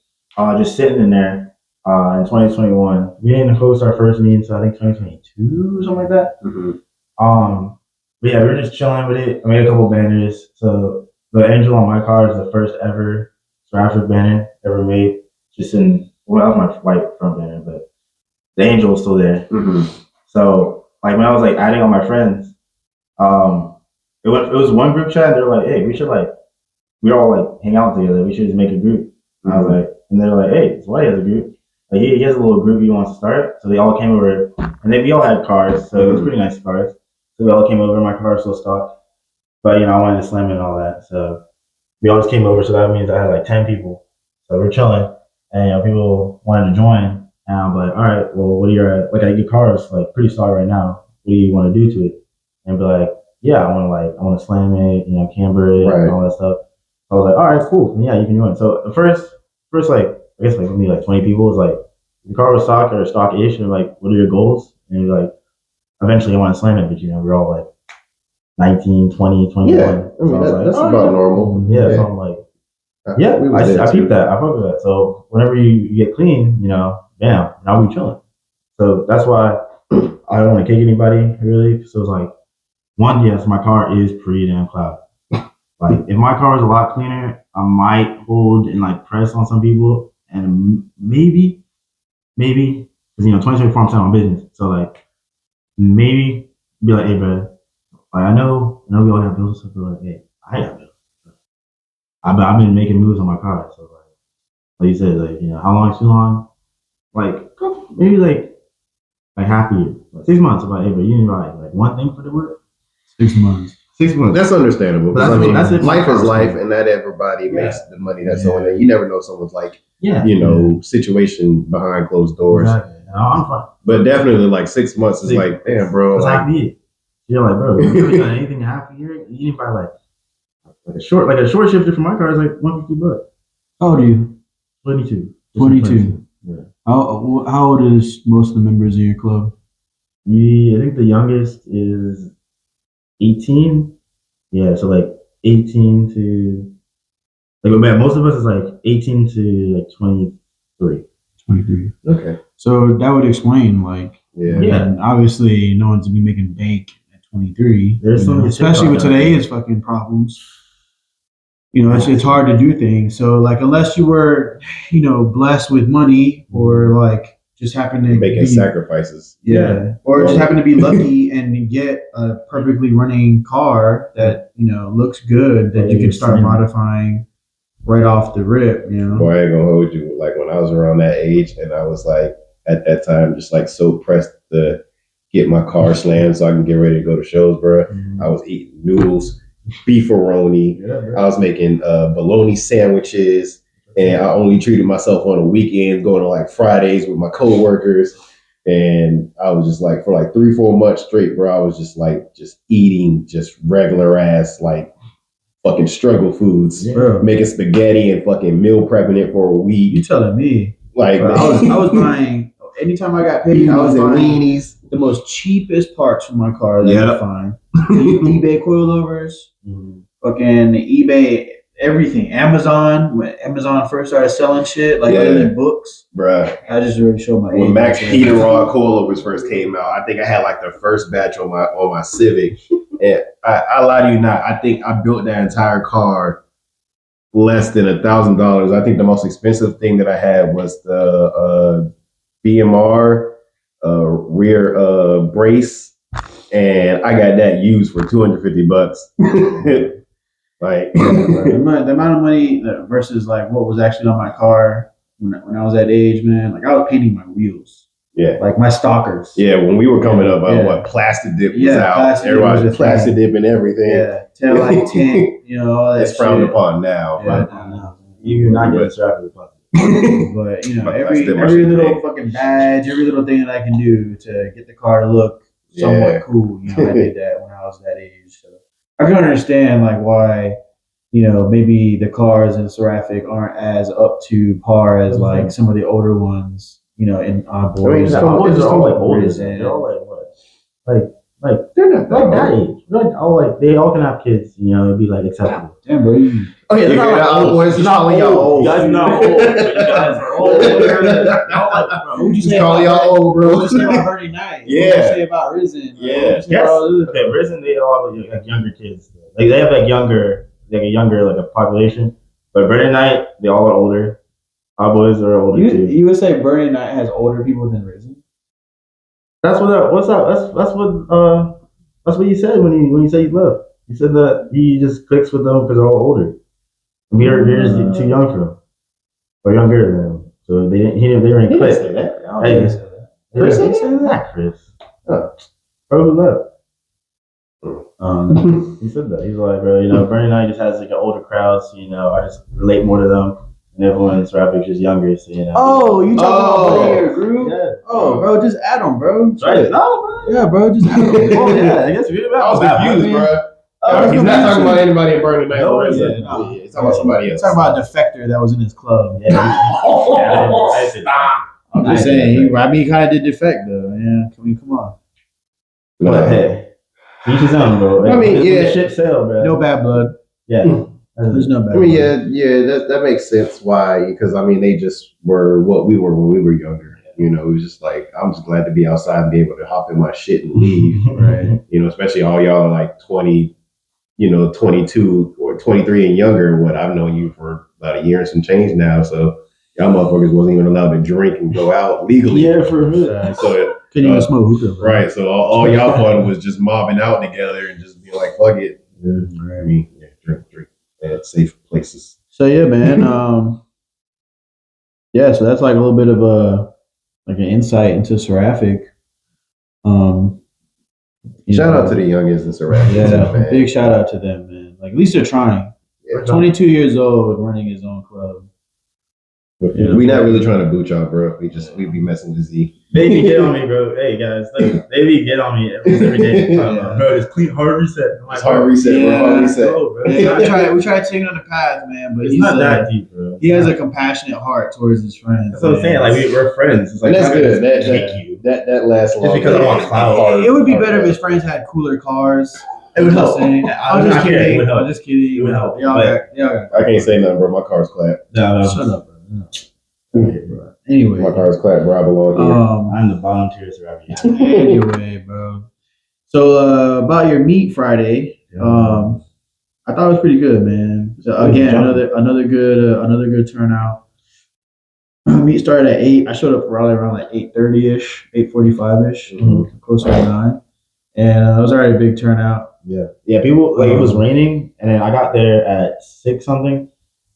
just sitting in there in 2021. We didn't host our first meeting until I think 2022 or something like that. Mm-hmm. But yeah, we were just chilling with it. I made a couple banners. So the angel on my car is the first ever Seraphic banner ever made. Just that was my white front banner, but the angel was still there. Mm-hmm. So like when I was like adding all my friends, it was one group chat. And they're like, hey, we all like hang out together. We should just make a group. And I was like, and they're like, hey, Zwade has a group. Like he has a little group he wants to start, so they all came over, and we all had cars, so it was pretty nice cars. So we all came over. My car was still stock, but I wanted to slam it and all that, so we always came over. So that means I had like 10 people. So we're chilling, and people wanted to join, and I'm like, all right, well, what are your your car is like pretty stock right now. What do you want to do to it? And be like, yeah, I want to slam it, camber it, and all that stuff. I was like, all right, cool, and yeah, you can join. So the first like I guess like maybe like 20 people was like, the car was stock or stock-ish, and like, what are your goals? And you're like, eventually I want to slam it, but we're all like 19, 20, 21. Yeah, I mean, so that's about normal. Yeah, so I'm like, yeah, I peep that. I fuck with that. So whenever you get clean, bam, now we chilling. So that's why I don't want to kick anybody really. So it's like, one, yes, my car is pretty damn cloud. Like if my car was a lot cleaner, I might hold and like press on some people, and maybe, because 2024 I'm selling my business, so like maybe be like, hey, bro, like I know we all have bills, so like, hey, I got bills. I've been making moves on my car, so like you said, like how long is too long? Like maybe like half a year, like 6 months. About hey, bro, you need to buy like one thing for the work. 6 months. 6 months. That's understandable. But that's it. Life is life, and not everybody makes the money that's on it. You never know someone's like, situation behind closed doors. Exactly. I'm fine. But definitely, like 6 months is like, damn, bro. That's like me. You're like, bro, you really done anything half a year? You need to buy like a short shifter for my car is like $150. How old are you? 22. 22. Yeah. How old is most of the members in your club? I think the youngest is 18. Yeah, so like 18 to most of us is like 18 to like 23. 23. Okay. So that would explain and obviously no one's to be making bank at 23. There's some especially with today's fucking problems. It's hard to do things. So like unless you were, blessed with money or like just happen to making sacrifices. Yeah. Or just happen to be lucky and get a perfectly running car that, looks good that you can start modifying right off the rip, Boy, I ain't gonna hold you. Like when I was around that age and I was like at that time just like so pressed to get my car slammed so I can get ready to go to shows, bro. I was eating noodles, beefaroni. I was making bologna sandwiches, and I only treated myself on the weekends, going to like Fridays with my coworkers. And I was just like for like 3-4 months straight, bro. I was just like eating just regular ass like fucking struggle foods, making spaghetti and fucking meal prepping it for a week. You telling me? Like bro, I was buying anytime I got paid. I was in buying weenies, the most cheapest parts for my car that I could find. eBay coilovers, fucking eBay everything. Amazon, when Amazon first started selling shit like other than books, bruh. I just really showed my age. When Max Heater Rod coilovers first came out, I think I had like the first batch on my Civic. And I lie to you not, I think I built that entire car less than $1,000. I think the most expensive thing that I had was the BMR rear brace, and I got that used for $250. Like the amount of money versus like what was actually on my car when I was that age, man. Like I was painting my wheels. Yeah. Like my stalkers. Yeah, when we were coming up, what plastic dip was out. Everybody was plastic dip and everything. Yeah. Tail light tint, all that. It's frowned upon now. Yeah, no. You not get Seraphic plastic. But every little fucking badge, every little thing that I can do to get the car to look somewhat cool, I did that when I was that age. So I can understand like why, maybe the cars in Seraphic aren't as up to par as like some of the older ones, in onboard. They're all like older. They're all like what? Like they're not like that age. They all can have kids, it'd be like acceptable. Damn, bro. They're not like old boys. It's not like old. You guys are not old. You guys are old. What'd you say about y'all old, bro? What'd you say about Birdie Night? Yeah. What'd you say about Risen? Yeah. Okay, Risen, they all have like younger kids. Like they have a younger population. But Birdie Night, they all are older. Our boys are older too. You would say Birdie Night has older people than Risen? That's what. What's up? That's what you said when you said you left. You said that he just clicks with them because they're all older. We're just too young for them, or younger than them. So they were in He didn't clip. say that. Hey, Chris said that? Not Chris. Oh. Bro, who left? He said that. He's like, bro, Bernie Knight just has like an older crowd, so I just relate more to them. And everyone in Seraphic is younger, so Oh, you talking about your group? Yeah. Oh, bro, just add them, bro. Right? No, bro. Yeah, bro, just add them. Oh yeah, I guess we're I was confused, bro. He's not talking about anybody in Burning Man. No, He's yeah, talking about somebody else. Talking about a defector that was in his club. Yeah. I said, Stop. I'm just saying, he kind of did defect though. Yeah, come on. But hey, each his own, bro. I mean, yeah. The ship sail, bro. No bad blood. Yeah. There's no bad I mean, blood. that makes sense. Why? Because I mean, they just were what we were when we were younger. It was just like, I'm just glad to be outside and be able to hop in my shit and leave. Right. Especially all y'all are like 20, 22 or 23 and younger. What I've known you for about a year and some change now. So y'all motherfuckers wasn't even allowed to drink and go out legally. Yeah, for a minute. So couldn't even smoke hookah. Right. So all y'all fun was just mobbing out together and just being like, fuck it. I mean, drink at safe places. So yeah, man. Yeah, so that's like a little bit of an insight into Seraphic. Shout out to the youngins in Seraphic. Yeah, man. big shout out to them, man. Like at least they're trying. Yeah. 22 years old, running his own club. We not really trying to boot y'all, bro. We be messing with Z. They be get on me, bro. Hey guys, they be get on me every day. Bro, it's clean hard reset. It's hard reset, bro. Hard reset. Go, bro. Yeah, we try to take him on the path, man. But It's not that deep, bro. He has a compassionate heart towards his friends. That's what I'm saying. Like we're friends. It's like, And that's good. That lasts long. Just because I'm on cloud. It would be better if his friends had cooler cars. It would help. I'm just kidding. It would help. I'm just kidding. It would help. Yeah. I can't say nothing, bro. My car's clapped. No. Shut up, bro. Okay, bro. Anyway, My car's clapped, bro. I belong here. I'm the volunteer Seraphic. Anyway, bro. So about your meet Friday, I thought it was pretty good, man. So again, another good turnout. Meet started at 8. I showed up probably around like 8:30ish, 8:45ish, closer to 9, and it was already a big turnout. Yeah. People like it was raining, and then I got there at 6 something.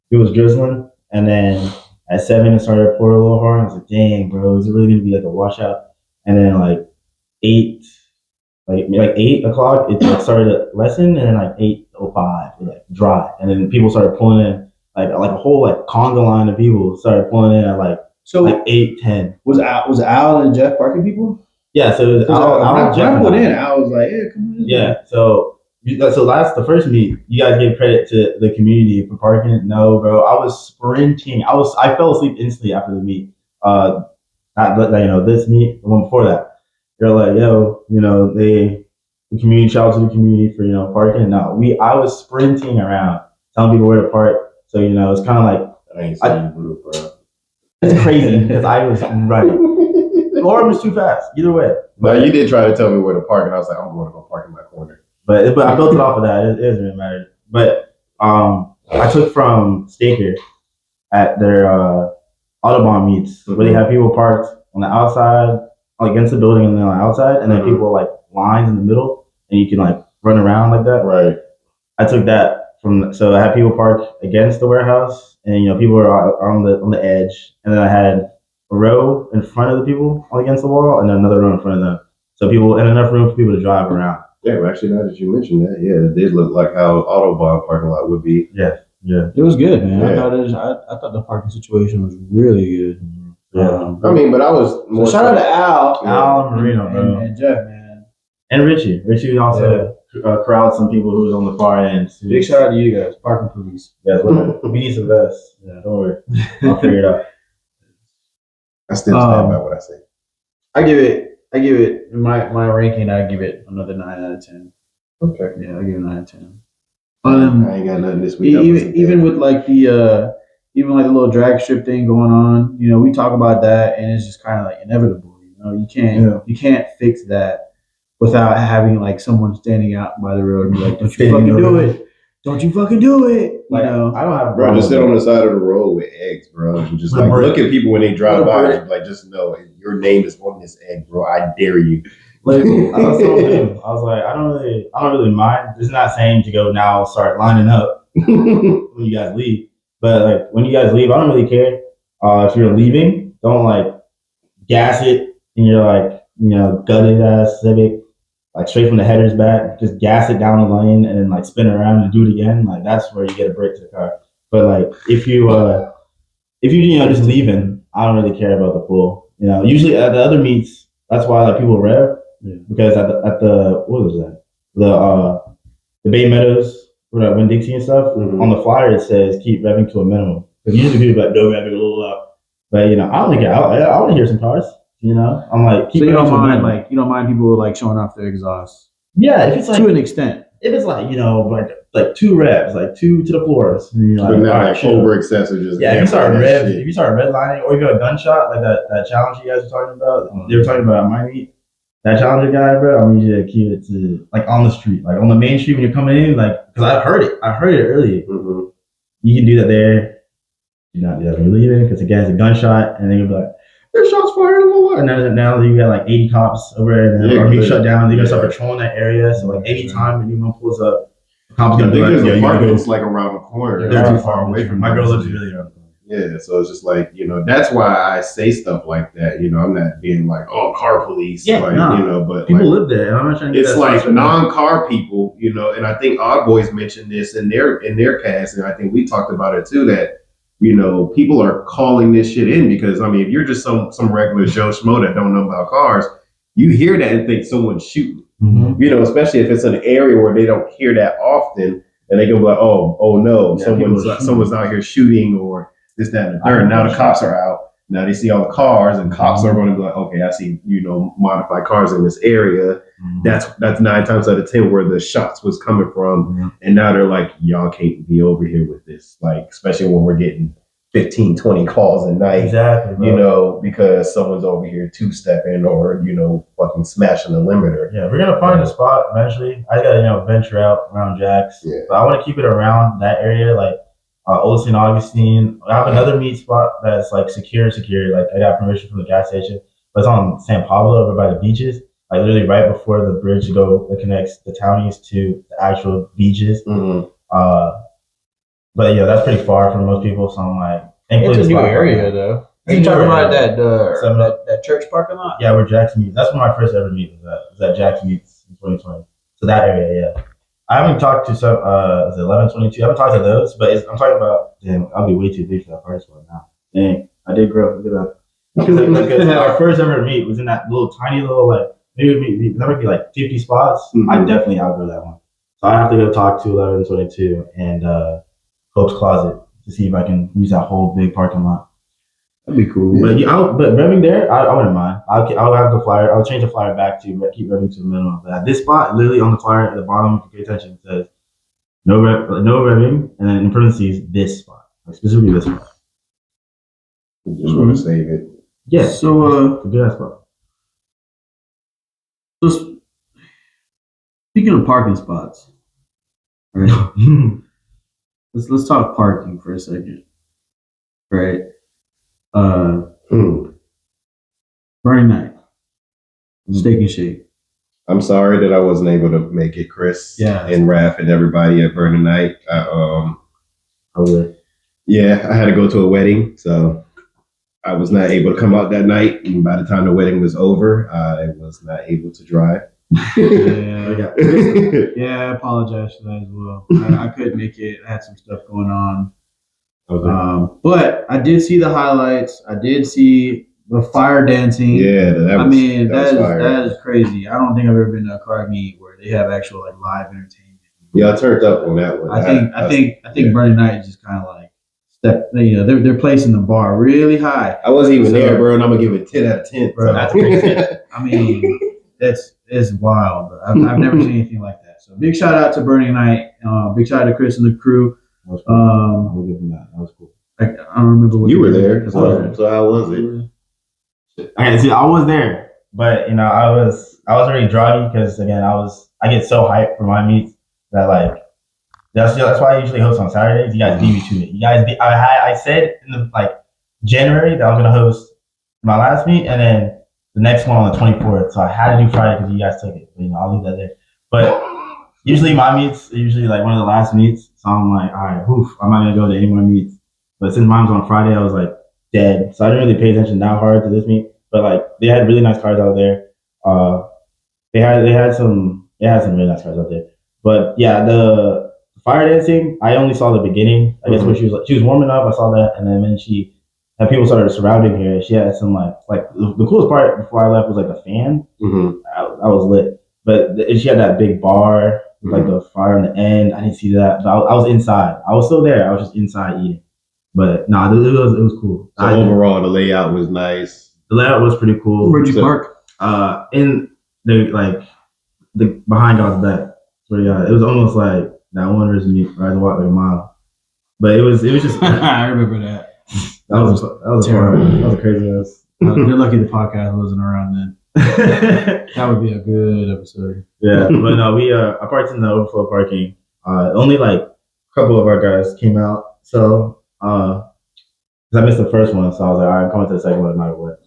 It was drizzling, and then at 7 it started to pour a little hard. I was like, dang, bro, is it really gonna be like a washout? And then like 8 o'clock, it like started to lessen, and then like 8:05, it like dry, and then people started pulling in like a whole like conga line of people started pulling in at like 8:10. Was Al and Jeff parking people? Yeah, so it was Al, Jeff pulled in. Al was like, "Yeah, come on." Yeah, so the first meet, you guys give credit to the community for parking. No, bro, I was sprinting. I fell asleep instantly after the meet. This meet, the one before that. They're like, yo, the community, shout out to the community for parking. No, I was sprinting around telling people where to park. So it's kind of like I ain't seen you, bro. it's crazy because I was running. Or it was too fast. Either way. No, you did try to tell me where to park, and I was like, I'm going to go park in my corner. But I built it off of that. It doesn't really matter. But I took from Staker at their Autobahn meets where they have people parked on the outside, against the building, and then on the outside, and then people like lines in the middle, and you can like run around like that. Right. I took that so I had people parked against the warehouse, and people were on the edge, and then I had a row in front of the people against the wall, and then another row in front of them. So people and enough room for people to drive around. Yeah, well, actually, now that you mentioned that, yeah, it did look like how Autobahn parking lot would be. Yeah. It was good, man. Yeah. I thought the parking situation was really good. Yeah. I mean, but I was more. So shout out to Al, and Marino, bro. and Jeff, man. And Richie. Richie also corralled some people who was on the far end. Big shout out to you guys, parking police. Yeah, we need some vests. Yeah, don't worry. I'll figure it out. I still stand by what I say. I give it my ranking. I give it another 9 out of 10. Okay. Yeah, I give it 9 out of 10. I ain't got nothing this week. Even with like the little drag strip thing going on, we talk about that, and it's just kind of like inevitable. You can't fix that without having like someone standing out by the road and be like, "Don't you fucking do it! Don't you fucking do it!" I don't have Bro, just sit on the side of the road with eggs, bro, and just like look at people when they drive by, and like just know your name is on this egg, bro. I dare you. Like, I was telling him, I was like, I don't really mind. It's not saying to go now start lining up when you guys leave, but like when you guys leave, I don't really care. if you're leaving, don't like gas it and you're like, gutted ass Civic, like straight from the headers back, just gas it down the lane and then like spin around and do it again. Like that's where you get a break to the car. But like if you just leaving, I don't really care about the pool. Usually at the other meets, that's why like people rev because at the what was that the Bay Meadows or that Winn Dixie and stuff on the flyer it says keep revving to a minimum. Because usually people are like no revving a little up, but I don't think I want to hear some cars. I'm like keep. So you don't mind people like showing off their exhaust? Yeah, if it's like to an extent. If it's like like 2 revs, like 2 to the floors, and you're but like, not like over excessive. Just if you start redlining, or you got a gunshot like that challenge you guys were talking about. They were talking about my meet. That challenger guy, bro. I need you to keep it to like on the street, like on the main street when you're coming in, like because I heard it earlier. Mm-hmm. You can do that there. Do not do that when you're leaving because again, it's a gunshot, and then you'll be like, "There's shots fired!" And now you got like 80 cops over there, and are being shut down. They're gonna start patrolling that area. So like anytime anyone pulls up, the cops gonna be like, "Yeah, apartments like around the corner. They're too far away from." My girl lives really around the corner. Yeah, so it's just like, that's why I say stuff like that. I'm not being like, oh, car police. Yeah, like, but people live there. And I'm not trying to get it's like non-car people, and I think Odd Boys mentioned this in their cast, and I think we talked about it too, that, people are calling this shit in because, if you're just some regular Joe Schmo that don't know about cars, you hear that and think someone's shooting. Mm-hmm. Especially if it's an area where they don't hear that often, and they go like, oh no, someone's out here shooting or this, that, and the third. Now the cops are out. Now they see all the cars, and cops are going to be like, okay, I see, modified cars in this area. Mm-hmm. That's 9 times out of 10 where the shots was coming from. Mm-hmm. And now they're like, y'all can't be over here with this. Like, especially when we're getting 15, 20 calls a night. Exactly. Bro. Because someone's over here two-stepping or, fucking smashing the limiter. Yeah, we're going to find a spot eventually. I got to, venture out around Jack's. Yeah. But I want to keep it around that area, like, Old St. Augustine. I have another meet spot that's like secure. Like I got permission from the gas station, but it's on San Pablo over by the beaches. Like literally right before the bridge that connects the townies to the actual beaches. Mm-hmm. But yeah, that's pretty far for most people. So I'm like, it's a new area though. Are you talking about that church parking lot? Yeah, where Jack's meets. That's when my first ever meet was at. Was at Jack's meets in 2020. So that area, yeah. I haven't talked to some, is it 1122? I haven't talked to those, but I'm talking about, damn, I'll be way too big for that party spot now. Dang, I did grow up. Look at that. Because our first ever meet was in that tiny little, like, maybe there might be like 50 spots. Mm-hmm. I definitely outgrew that one. So I have to go talk to 1122 and Hope's Closet to see if I can use that whole big parking lot. That'd be cool. But but revving there, I wouldn't mind. I'll have the flyer. I'll change the flyer back to keep revving to the minimum. But at this spot, literally on the flyer at the bottom, if you pay attention, it says no revving, and then in parentheses this spot, like specifically this spot. Just want to save it. Yeah. So a good spot. So speaking of parking spots, right? let's talk parking for a second, right? Burning Night, Steak and Shake. I'm sorry that I wasn't able to make it, Chris. Yeah. And Raph and everybody at Burning Night. Yeah, I had to go to a wedding, so I was not able to come out that night. And by the time the wedding was over, I was not able to drive. Yeah, I apologize for that as well. I couldn't make it. I had some stuff going on. Okay. But I did see the highlights. I did see the fire dancing. Yeah, that is crazy. I don't think I've ever been to a car meet where they have actual like live entertainment. Yeah, I turned up on that one. I think Burning Night is just kind of like they're placing the bar really high. I wasn't even there, bro, and I'm gonna give it 10 out of 10, bro. That's crazy. I mean, it's wild, bro. I've never seen anything like that. So big shout out to Burning Night. Big shout out to Chris and the crew. That was cool. That was cool. I don't remember what you were there. So how was it? Okay, see, I was there, but I was already druggy because again I get so hyped for my meets that like that's why I usually host on Saturdays. You guys beat me to it. You guys I said in the January that I was gonna host my last meet and then the next one on the 24th. So I had to do Friday because you guys took it. But, I'll leave that there. But usually my meets are usually like one of the last meets. So I'm like, all right, I'm not going to go to any more meets. But since mine was on Friday, I was like, dead. So I didn't really pay attention that hard to this meet. But like they had really nice cars out there. They had some really nice cars out there. But yeah, the fire dancing, I only saw the beginning. I guess when she was warming up, I saw that, and then when she and people started surrounding her, she had some like the coolest part before I left was like the fan. I was lit, but she had that big bar with like the fire on the end. I didn't see that, but I was inside. I was still there. I was just inside eating. But nah, it was cool. So overall, the layout was nice. The layout was pretty cool. Where'd you park? In the behind God's back. So yeah, it was almost like that one risen meet where I had to walk like a mile. But it was just I remember that. That was terrible. That was a crazy ass. You're lucky the podcast wasn't around then. That would be a good episode. Yeah, but no, I parked in the overflow parking. Only like a couple of our guys came out. So, because I missed the first one, so I was like, all right, I'm coming to the second one no matter what.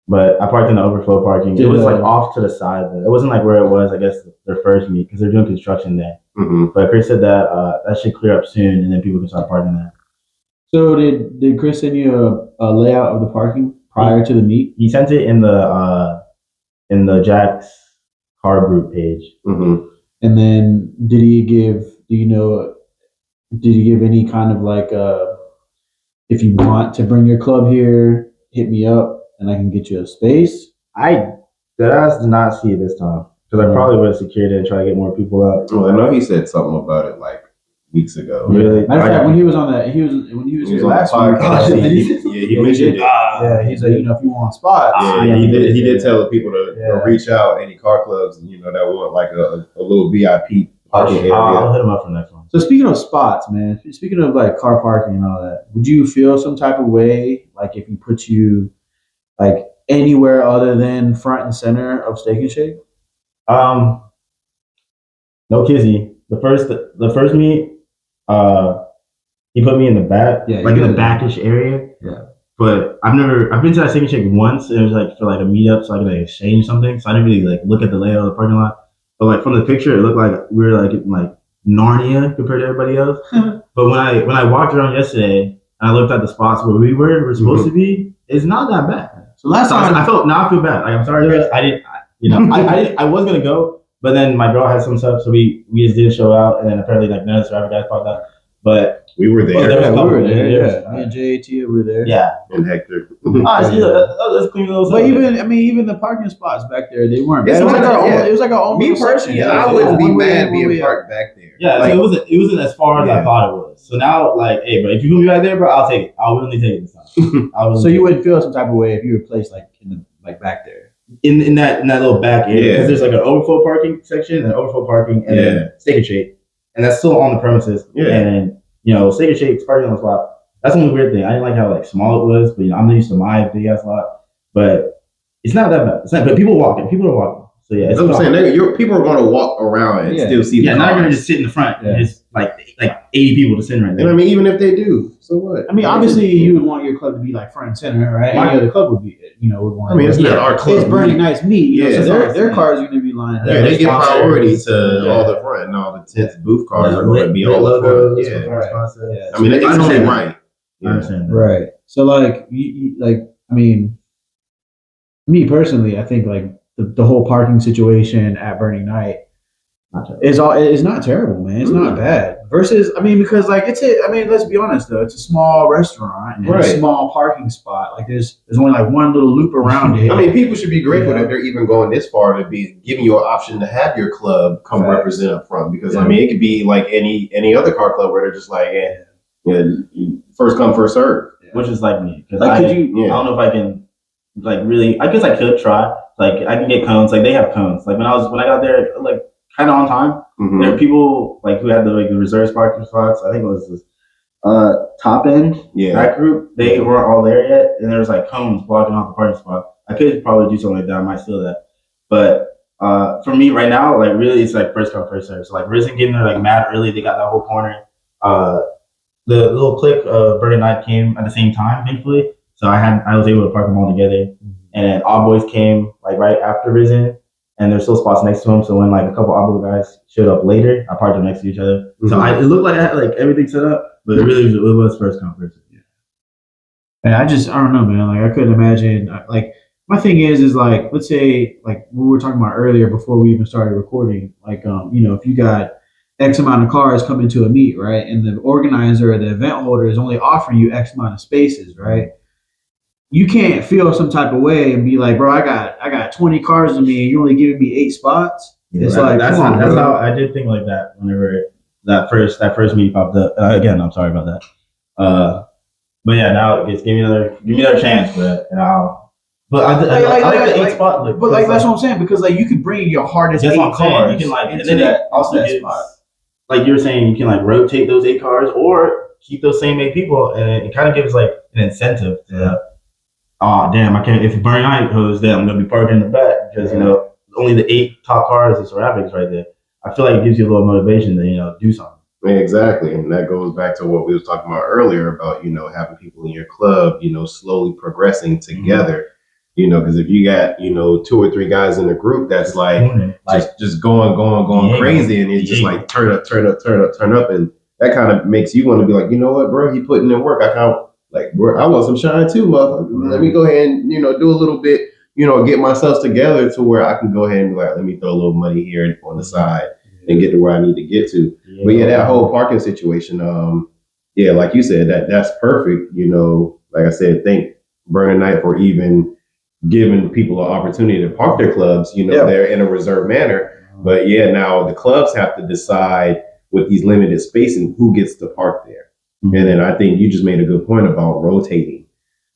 But I parked in the overflow parking. It was like off to the side. It wasn't like where it was, I guess, their first meet because they're doing construction there. But Chris said that that should clear up soon, and then people can start parking there. So did Chris send you a layout of the parking prior to the meet? He sent it in the Jack's car group page. And then did he give any kind of like if you want to bring your club here, hit me up and I can get you a space? I did not see it this time because I probably would have secured it and tried to get more people out. Well, I know he said something about it like weeks ago. Really? Matter of fact, when he was here last week, he mentioned it. He said, if you want spots. Yeah, he did tell the people to reach out, any car clubs, that want like a little VIP parking area. I'll hit him up for the next one. So speaking of spots, man, speaking of like car parking and all that, would you feel some type of way like if you put you like anywhere other than front and center of Steak and Shake? No kizzy. The first meet, he put me in the back, in the backish area. Yeah. But I've been to that Steak and Shake once. And it was like for like a meetup, so I could like exchange something. So I didn't really like look at the layout of the parking lot. But like from the picture, it looked like we were like in like Narnia compared to everybody else. But when I walked around yesterday and I looked at the spots where we were supposed to be, it's not that bad. So last time I feel bad. Like I'm sorry, Chris. I was gonna go, but then my girl had some stuff, so we just didn't show out. And then apparently like none of the Seraphic guys popped up. But we were there. We were there. Yeah, me and JAT were there. Yeah, and Hector. Let's clean those. But even the parking spots back there, they weren't. It was like our own. Me personally, I wouldn't be mad being parked back there. Yeah, like, so it wasn't as far as I thought it was. So now, like, hey, bro, if you move back there, bro, I'll take it. I'll willingly take it this time. So you wouldn't feel some type of way if you were placed like in the back there. In that little back area, because there's like an overflow parking section, and overflow parking, and then Steak and Shake, and that's still on the premises. Yeah, and Steak and Shake's parking on the spot. That's the only weird thing. I didn't like how like small it was, but I'm used to my big ass lot. But it's not that bad. It's not, but people are walking. So yeah, that's what I'm saying. People are going to walk around and still see. Yeah, not going to just sit in the front. Yeah. It's like 80 people to sit right there. And I mean, even if they do, so what? I mean, obviously, you would want your club to be like front and center, right? Any other club would be, would want. I mean, it's not our club. It's Burning Nice meat. Yeah, so their cars are going to be lined up. Yeah, they get priority to all the front, and all the tents booth cars are going to be all the front. Yeah, I mean, it's only right. I understand that. Right. So like, me personally, I think like the whole parking situation at Burning Night is not terrible, man. It's not bad. Versus, because like let's be honest though, it's a small restaurant and a small parking spot. Like there's only like one little loop around it. I mean, people should be grateful that they're even going this far to be giving you an option to have your club come represent up front. Because it could be like any other car club where they're just like, first come, first serve. Which is like me, because I don't know if I can like really. I guess I could try. Like I can get cones. Like they have cones. Like when I got there, like kind of on time. There were people like who had the reserve parking spots. I think it was this top end. Yeah, that group. They weren't all there yet, and there was like cones blocking off the parking spot. I could probably do something like that. I might steal that. But for me right now, like really, it's like first come first serve. So like Risen getting there like mad early. They got that whole corner. The little clique of Bird and Night came at the same time, thankfully. So I was able to park them all together. And then All Boys came like right after Risen, and there's still spots next to them. So when like a couple All Boy guys showed up later, I parked them next to each other. So it looked like I had like everything set up, but it was first come first serve. And I don't know, man. Like I couldn't imagine. Like my thing is like let's say like we were talking about earlier before we even started recording. Like if you got X amount of cars coming to a meet, right, and the organizer or the event holder is only offering you X amount of spaces, right? You can't feel some type of way and be like, bro, I got 20 cars in me, and you're only giving me 8 spots. It's like that's bro. how I did think like that whenever that first meet popped up. Again, I'm sorry about that. But yeah, now just give me another chance, but and I'll. But I like the 8 spot look. But like that's what I'm saying because like you can bring your hardest 8 cars. You can like into and then that, it also that gives, spot. like you were saying, you can like rotate those 8 cars or keep those same 8 people, and it kind of gives like an incentive to. Oh damn! I can't. If Burning Night goes, then I'm gonna be parking in the back because only the 8 top cars is Seraphic right there. I feel like it gives you a little motivation to do something. Exactly, and that goes back to what we was talking about earlier about having people in your club, slowly progressing together. Because if you got 2 or 3 guys in the group that's like just going crazy, and it's just like turn up, and that kind of makes you want to be like, you know what, bro, he putting in work. I can't I want some shine too, motherfucker. Let me go ahead and do a little bit, get myself together to where I can go ahead and be like, let me throw a little money here on the side and get to where I need to get to. But yeah, that whole parking situation, like you said, that's perfect. Like I said, thank Burning Night for even giving people an opportunity to park their clubs, they're in a reserved manner. But yeah, now the clubs have to decide with these limited spacing who gets to park there. Mm-hmm. And then I think you just made a good point about rotating.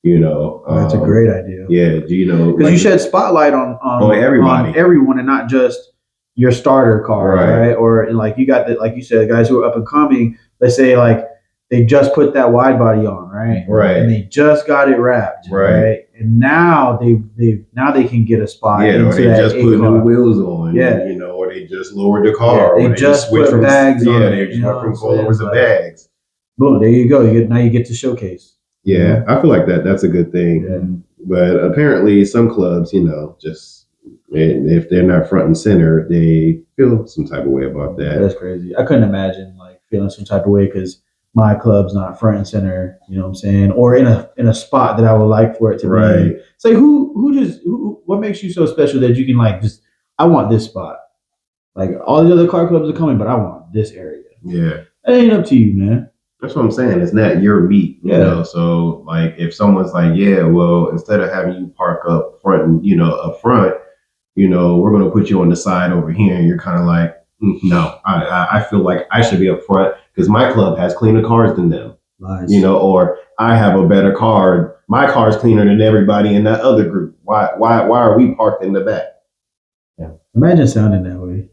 That's a great idea. Yeah, because you shed spotlight on everybody, on everyone, and not just your starter car, right? Or like you got like you said, guys who are up and coming. Let's say like they just put that wide body on, right? Right. And they just got it wrapped, right? And now they can get a spot. Yeah, or they just put new wheels on. Yeah. Or they just lowered the car. Yeah, they just switched from bags. Yeah, they just went from coilovers to bags. Boom! There you go. Now you get to showcase. Yeah, I feel like that's a good thing. Yeah. But apparently, some clubs, just if they're not front and center, they feel some type of way about that. That's crazy. I couldn't imagine like feeling some type of way because my club's not front and center. You know what I'm saying? Or in a spot that I would like for it to be. It's like what makes you so special that you can like just I want this spot. Like all the other car clubs are coming, but I want this area. Yeah, it ain't up to you, man. That's what I'm saying. It's not your meet, you know. So like, if someone's like, yeah, well, instead of having you park up front, and up front, we're gonna put you on the side over here, and you're kind of like, no, I feel like I should be up front because my club has cleaner cars than them. Nice. Or I have a better car. My car is cleaner than everybody in that other group. Why are we parked in the back? Yeah. Imagine sounding that way.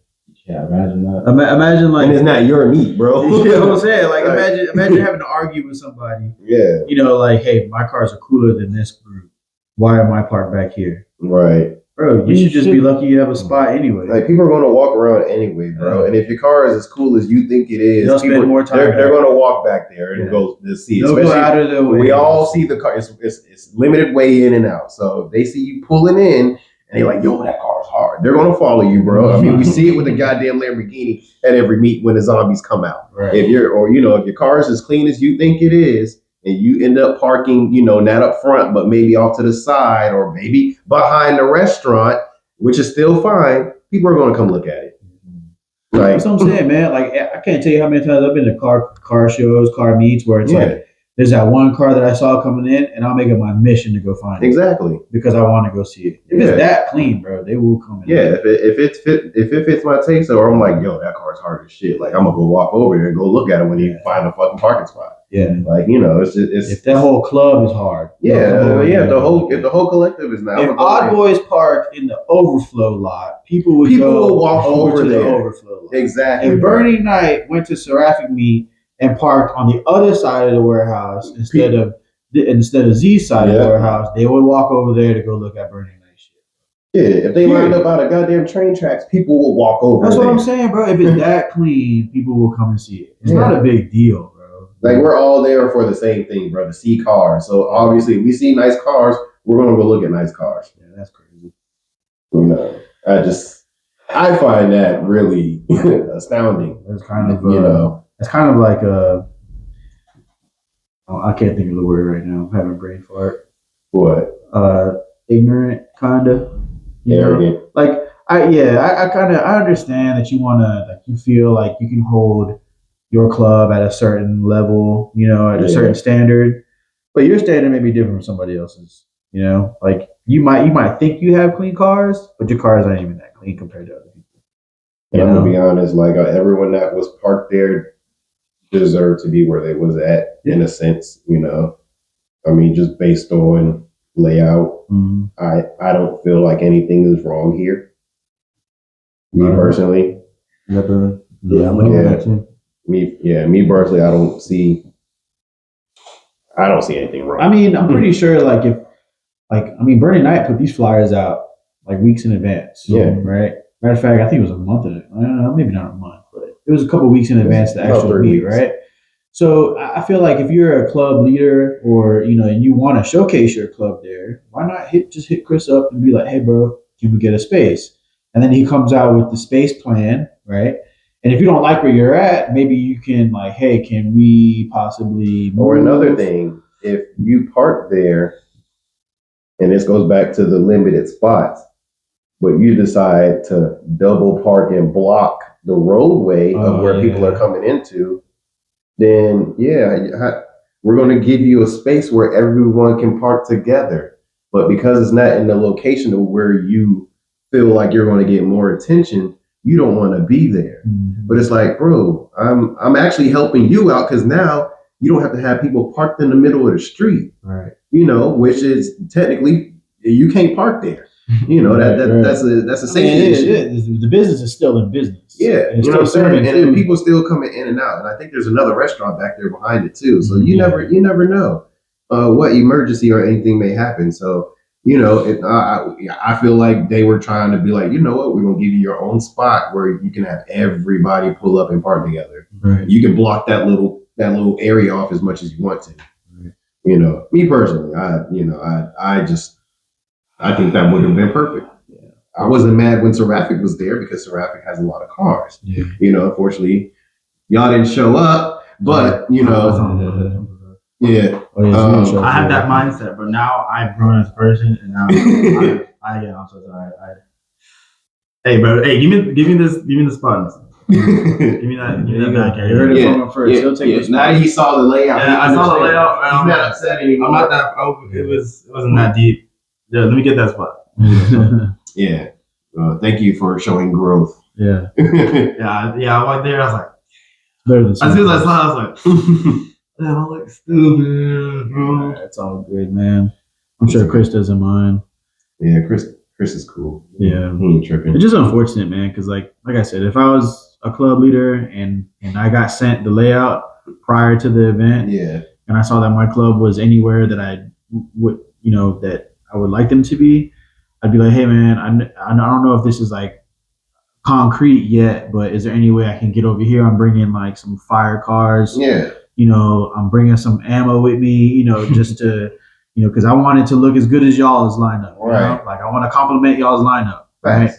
Yeah, imagine that. Imagine like, and it's not your meat, bro. You know what I'm saying? Like, imagine having to argue with somebody. Yeah. Like, hey, my cars are cooler than this group. Why am I parked back here? Right. Bro, you should just be lucky you have a spot anyway. Like, people are going to walk around anyway, bro. Yeah. And if your car is as cool as you think it is, they'll spend more time. They're going to walk back there and go to see it. They'll go out of their way. We all see the car. It's limited way in and out. So if they see you pulling in, and they're like, yo, that car's hard. They're going to follow you, bro. I mean, we see it with the goddamn Lamborghini at every meet when the zombies come out. Right. If your car is as clean as you think it is, and you end up parking, not up front, but maybe off to the side or maybe behind the restaurant, which is still fine, people are going to come look at it. Like, that's what I'm saying, man. Like, I can't tell you how many times I've been to car shows, car meets where it's like, there's that one car that I saw coming in, and I'll make it my mission to go find it. Exactly. Because I want to go see it. If it's that clean, bro, they will come in. Yeah, if it fits my taste, or I'm like, yo, that car's hard as shit. Like, I'm gonna go walk over there and go look at it when you find a fucking parking spot. Yeah. Like, it's if that whole club is hard. Yeah, if the whole collective is not. If Odd Boys parked in the overflow lot, people will walk over to the overflow lot. Exactly. If Burning Night went to Seraphic meet and parked on the other side of the warehouse instead of Z's side of the warehouse, they would walk over there to go look at Burning Night shit. Yeah, if they lined up out of goddamn train tracks, people will walk over. That's what I'm saying, bro. If it's that clean, people will come and see it. It's not a big deal, bro. Like, we're all there for the same thing, bro, to see cars. So obviously, if we see nice cars, we're gonna go look at nice cars. Yeah, that's crazy. I find that really astounding. It's kind of it's kind of like I can't think of the word right now. I'm having a brain fart. What? Ignorant, kind of. Arrogant. Like I understand that you wanna like you feel like you can hold your club at a certain level, at a certain standard, but your standard may be different from somebody else's. Like you might think you have clean cars, but your cars aren't even that clean compared to other people. And I'm gonna be honest, like everyone that was parked there deserved to be where they was at in a sense. I mean, just based on layout, I don't feel like anything is wrong here. Me personally, Me personally, I don't see anything wrong. I mean, I'm pretty sure Bernie Knight put these flyers out like weeks in advance. Yeah. Right. Matter of fact, I think it was a month in it. I don't know, maybe not a month, but it was a couple weeks in advance to actually meet, right? So I feel like if you're a club leader or and you want to showcase your club there, why not just hit Chris up and be like, hey bro, can we get a space? And then he comes out with the space plan, right? And if you don't like where you're at, maybe you can like, hey, can we possibly move? Or another thing, if you park there, and this goes back to the limited spots, but you decide to double park and block the roadway of where people are coming into, then we're going to give you a space where everyone can park together. But because it's not in the location of where you feel like you're going to get more attention, you don't want to be there. Mm-hmm. But it's like, bro, I'm actually helping you out because now you don't have to have people parked in the middle of the street, right? Which is technically you can't park there. That's a safety issue. The business is still in business. Yeah, you know what I'm saying? And people still coming in and out. And I think there's another restaurant back there behind it too. So you never know what emergency or anything may happen. So I feel like they were trying to be like, you know what, we're gonna give you your own spot where you can have everybody pull up and park together. Right. You can block that little area off as much as you want to. Right. Me personally, I think that would have been perfect. Yeah. I wasn't mad when Seraphic was there because Seraphic has a lot of cars. Yeah. Unfortunately, y'all didn't show up, but yeah. I have that mindset, but now I've grown as a person, and now I'm so sorry. Hey, bro, give me this spot. Give me that back area. You heard it from him first. He'll take this. Now he saw the layout. Yeah, I saw the layout. He's not upset anymore. I'm not that open. It wasn't that deep. Yeah, let me get that spot. Yeah. Thank you for showing growth. Yeah. yeah. I walked there. I was like, as soon as I saw it, I was like, damn, I look stupid, bro. That's all good, man. I'm sure Chris doesn't mind. Yeah, Chris is cool. Yeah. He ain't tripping. It's just unfortunate, man, because like I said, if I was a club leader and I got sent the layout prior to the event, and I saw that my club was anywhere that I would, that I would like them to be, I'd be like, hey man, I don't know if this is like concrete yet, but is there any way I can get over here? I'm bringing like some fire cars. Yeah. I'm bringing some ammo with me, just to, because I want it to look as good as y'all's lineup. Right. Like I want to compliment y'all's lineup. Right.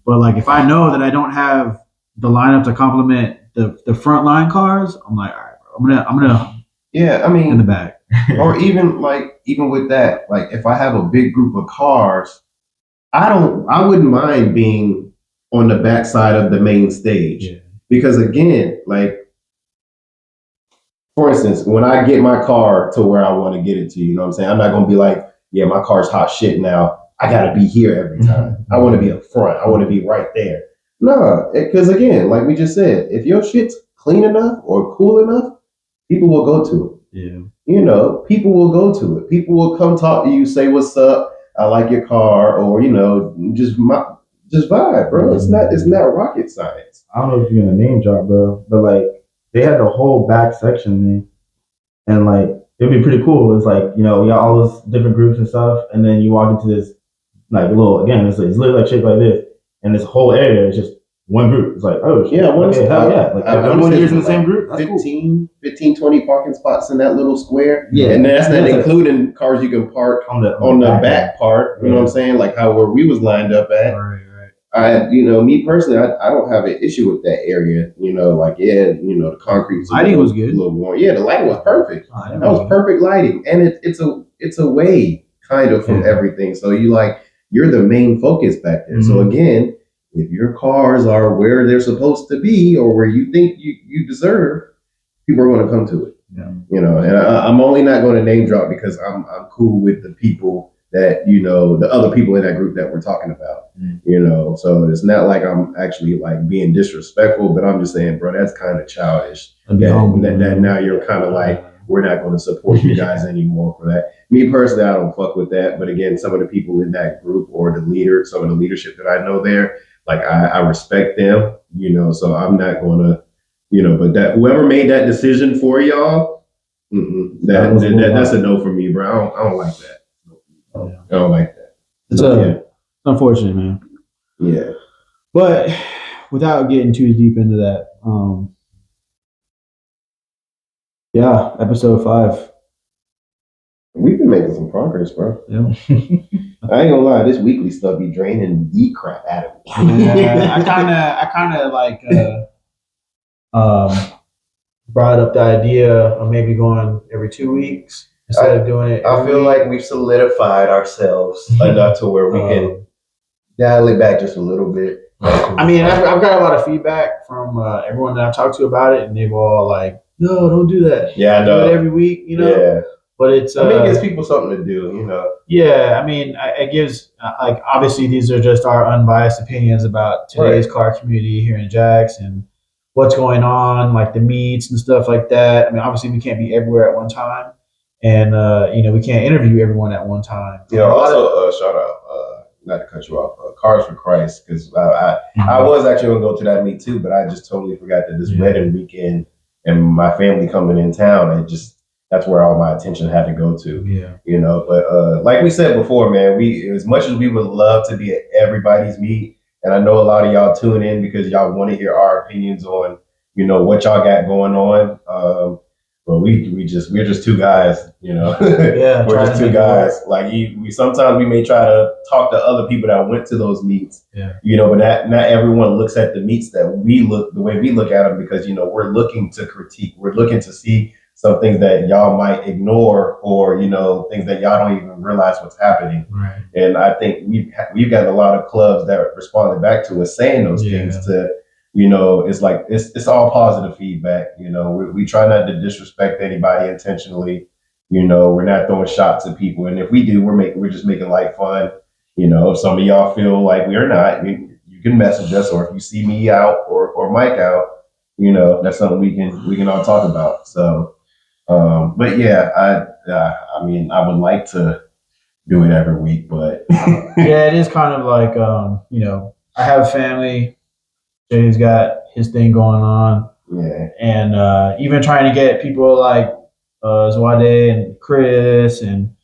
But like if I know that I don't have the lineup to complement the front line cars, I'm like, all right, bro, I'm gonna in the back. Or even with that, like if I have a big group of cars, I wouldn't mind being on the backside of the main stage. Yeah. Because again, like for instance, when I get my car to where I want to get it to, you know what I'm saying? I'm not gonna be like, yeah, my car's hot shit now. I gotta be here every time. I want to be up front. I want to be right there. No, because again, like we just said, if your shit's clean enough or cool enough, people will go to it. Yeah. People will go to it. People will come talk to you, say what's up. I like your car, or just vibe, bro. It's not rocket science. I don't know if you're gonna name drop, bro, but like they had the whole back section there, and like it'd be pretty cool. It's like we got all those different groups and stuff, and then you walk into this like it's literally like shaped like this, and this whole area is just one group. It's like, oh shit, hell yeah. Like everyone here's in the same group. That's 15, 20 parking spots in that little square. Yeah. And that's not including cars you can park on the back part. You know what I'm saying? Like where we was lined up at. Right. me personally, I don't have an issue with that area. The concrete's lighting was good. A little more. Yeah, the lighting was perfect. That was perfect lighting, and it's away kind of from everything. So you're the main focus back there. Mm-hmm. So again, if your cars are where they're supposed to be or where you think you deserve, people are going to come to it. Yeah. And I'm only not going to name drop because I'm cool with the people that, the other people in that group that we're talking about, so it's not like I'm actually like being disrespectful, but I'm just saying, bro, that's kind of childish. That now you're kind of like, we're not going to support you guys anymore for that. Me personally, I don't fuck with that. But again, some of the people in that group or some of the leadership that I know there, like I respect them, so I'm not going to, but that whoever made that decision for y'all, that's a no for me, bro. I don't like that. I don't like that. It's unfortunate, man. Yeah. But without getting too deep into that, episode 5. We've been making some progress, bro. Yeah. I ain't gonna lie, this weekly stuff be draining the crap out of me. Yeah, I kind of like brought up the idea of maybe going every 2 weeks instead of doing it. I feel like we've solidified ourselves enough to where we can dial it back just a little bit. I mean, I've got a lot of feedback from everyone that I've talked to about it, and they've all like, "No, don't do that. Yeah, I know. Do it every week, Yeah. But it's. it gives people something to do, Yeah, I mean, it gives obviously these are just our unbiased opinions about today's car community here in Jax and what's going on, like the meets and stuff like that. I mean, obviously we can't be everywhere at one time, and we can't interview everyone at one time. Also, shout out, not to cut you off, Cars for Christ, because I was actually gonna go to that meet too, but I just totally forgot that this wedding weekend and my family coming in town, that's where all my attention had to go to. Yeah. But like we said before, man, as much as we would love to be at everybody's meet, and I know a lot of y'all tune in because y'all want to hear our opinions on, what y'all got going on. But we're just two guys, Yeah, we're just two guys. Like we sometimes we may try to talk to other people that went to those meets. Yeah. But not everyone looks at the meets the way we look at them because we're looking to critique. We're looking to see some things that y'all might ignore or, things that y'all don't even realize what's happening. Right. And I think we've got a lot of clubs that responded back to us saying those things to, it's like, it's all positive feedback. We try not to disrespect anybody intentionally. We're not throwing shots at people. And if we do, we're just making light fun. If some of y'all feel like we're not, you can message us, or if you see me out or Mike out, that's something we can all talk about. So, but yeah, I mean, I would like to do it every week, but yeah, it is kind of like, I have a family. Jay's got his thing going on. Yeah. And even trying to get people like Zwade and Chris and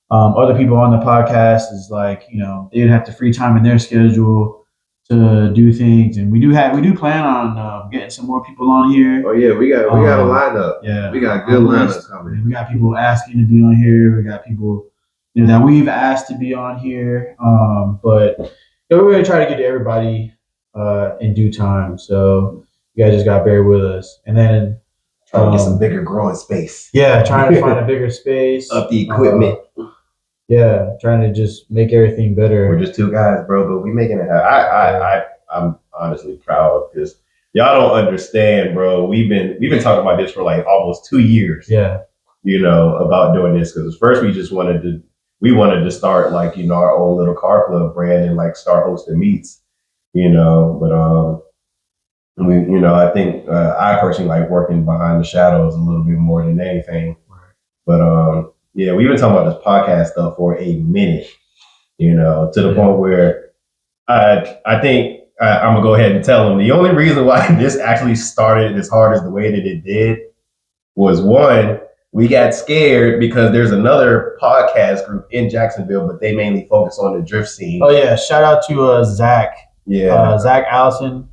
other people on the podcast is like, they'd have to free time in their schedule to do things. And we do plan on getting some more people on here. Oh yeah, we got a lineup. Yeah, we got a good lineup coming. We got people asking to be on here. We got people that we've asked to be on here. But we're going to try to get to everybody in due time. So you guys just got to bear with us. And then trying to get some bigger growing space. Yeah, trying to find a bigger space. Up the equipment. Trying to just make everything better. We're just two guys, bro, but we making it happen. I'm honestly proud because y'all don't understand, bro. We've been talking about this for like almost 2 years. Yeah. About doing this because first we just wanted to start like our own little car club brand and like start hosting meets. But I think I personally like working behind the shadows a little bit more than anything. Right. But yeah, we've been talking about this podcast stuff for a minute, to the point where I think I'm gonna go ahead and tell them the only reason why this actually started as hard as the way that it did was one, we got scared because there's another podcast group in Jacksonville, but they mainly focus on the drift scene. Oh yeah, shout out to Zach. Yeah, Zach Allison.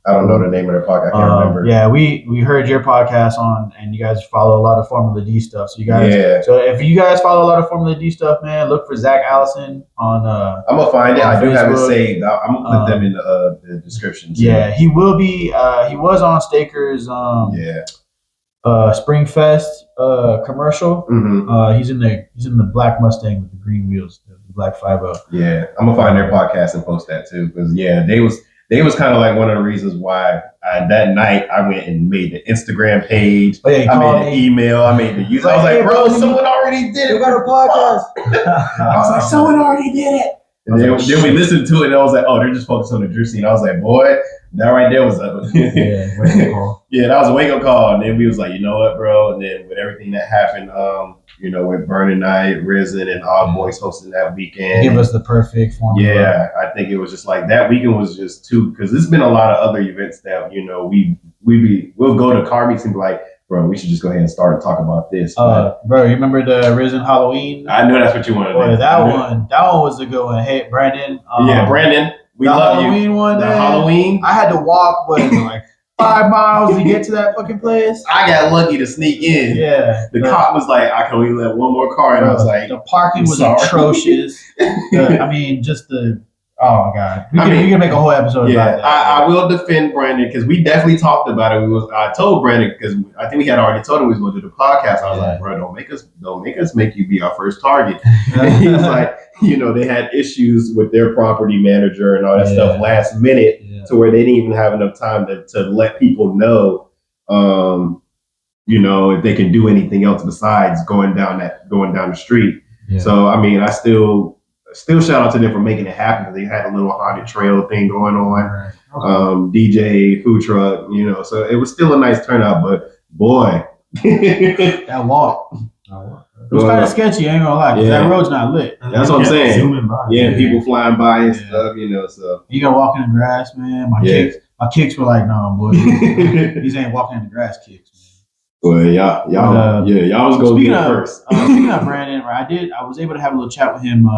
I don't know the name of their podcast. I can't remember. Yeah, we heard your podcast and you guys follow a lot of Formula D stuff. So you guys, Yeah. So if you guys follow a lot of Formula D stuff, man, look for Zach Allison on. I'm gonna find it. I do have it Facebook. saved. I'm gonna put them in the description. Yeah, he will be. He was on Staker's. Spring Fest commercial. Mm-hmm. He's in the black Mustang with the green wheels, the black 5.0. Yeah, I'm gonna find their podcast and post that too, because they was kind of like one of the reasons why that night I went and made the Instagram page. Oh, yeah, I made the email. I made the user. I was like, bro, someone already did it. You got a podcast. I was like, someone already did it. And then we listened to it, and I was like, oh, they're just focused on the drift scene. I was like, boy, that right there was a wake-up call. Yeah, that was a wake-up call. And then we was like, you know what, bro? And then with everything that happened, with Burning Night, Risen, and All Boys hosting that weekend. Give us the perfect formula. Yeah, I think it was just like that weekend was just too, because there's been a lot of other events that, we'll go to car meets and be like, bro, we should just go ahead and start and talk about this. Bro, you remember the Risen Halloween? I know that's what you wanted to do. That one was a good one. Hey, Brandon. Brandon, we love Halloween you. One, the man, Halloween. I had to walk, like 5 miles to get to that fucking place. I got lucky to sneak in. Yeah. The cop was like, I can only let one more car. And I was like, the parking was atrocious. Oh God, we can make a whole episode about that. I will defend Brandon because we definitely talked about it. I told Brandon because I think we had already told him we was going to do the podcast. I was like, bro, don't make us make you be our first target. And he was like, they had issues with their property manager and all that stuff last minute to where they didn't even have enough time to let people know, if they can do anything else besides going down the street. Yeah. So I mean, I still shout out to them for making it happen because they had a little haunted trail thing going on, right. Okay. DJ, food truck, so it was still a nice turnout, but boy. That walk. It was kind of sketchy, I ain't gonna lie, because that road's not lit. That's what I'm saying. People flying by and stuff, so. You gotta walk in the grass, man. My kicks were like, no, boy. These ain't walking in the grass kicks, man. Well, y'all was going to be first. Speaking of Brandon, right, I was able to have a little chat with him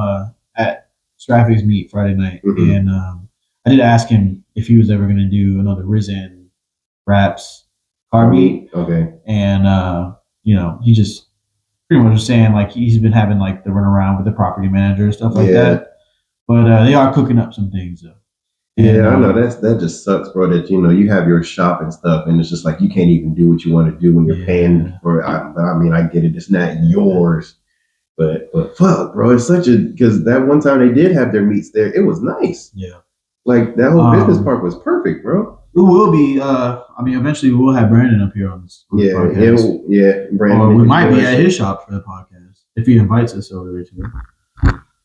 at Seraphic's meet Friday night, and I did ask him if he was ever going to do another Risen Raps car meet. Okay. And he just pretty much was saying like he's been having like the run around with the property manager and stuff like that. But they are cooking up some things though. And, I know that just sucks, bro. That you have your shop and stuff, and it's just like you can't even do what you want to do when you're paying for it. I get it. It's not yours. But fuck, bro, it's because that one time they did have their meets there, it was nice. Yeah. Like that whole business park was perfect, bro. It will be, eventually we'll have Brandon up here on this podcast. Brandon. Or we might be at his shop for the podcast if he invites us over there too.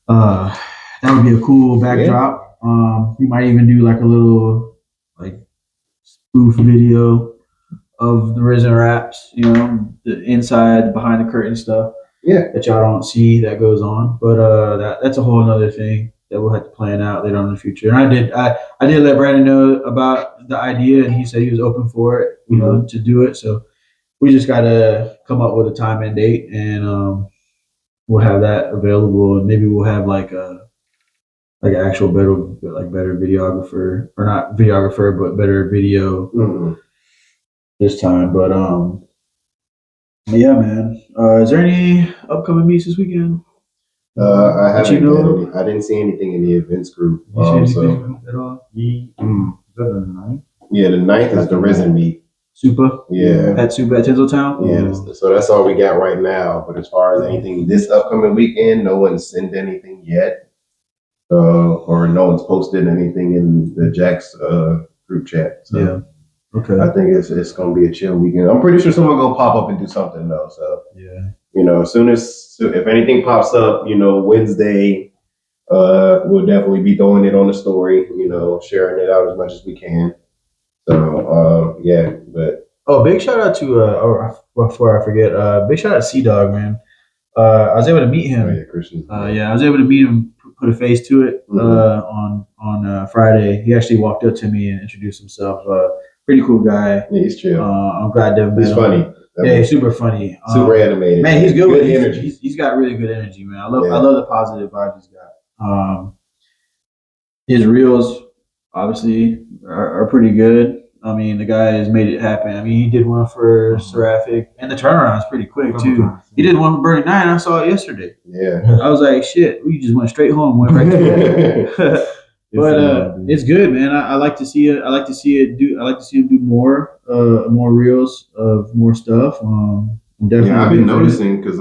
That would be a cool backdrop. We might even do like a little like spoof video of the Risen Raps, the inside, behind the curtain stuff. Yeah, that y'all don't see that goes on, but that's a whole other thing that we'll have to plan out later on in the future. And I did let Brandon know about the idea, and he said he was open for it, to do it. So we just got to come up with a time and date, and we'll have that available, and maybe we'll have like an actual better videographer, or not videographer, but better video this time. But yeah, man. Is there any upcoming meets this weekend? I haven't. I didn't see anything in the events group. You see anything at all? The 9th? Yeah, the 9th is the Risen meet. Super? Yeah. At Super at Tinseltown? Yeah. So that's all we got right now. But as far as anything this upcoming weekend, no one's sent anything yet. Or no one's posted anything in the Jack's group chat. So. Yeah. Okay. I think it's gonna be a chill weekend. I'm pretty sure someone gonna pop up and do something though. So as soon as if anything pops up, Wednesday, we'll definitely be throwing it on the story. Sharing it out as much as we can. So but big shout out to before I forget, big shout out to Sea Dog, man. I was able to meet him. Christian. I was able to meet him, put a face to it on Friday. He actually walked up to me and introduced himself. Pretty cool guy. Yeah, he's chill. I'm glad to have met him. He's funny. He's super funny. Super animated. Man, he's good with energy. He's got really good energy, man. I love the positive vibe he's got. His reels obviously are pretty good. I mean, the guy has made it happen. I mean, he did one for Seraphic, and the turnaround is pretty quick too. He did one for Burning 9. I saw it yesterday. Yeah. I was like, shit, we just went straight home, went right to But it's good, man. I like to see it. I like to see it do. I like to see him do more reels of more stuff. Definitely. Yeah, I've been noticing because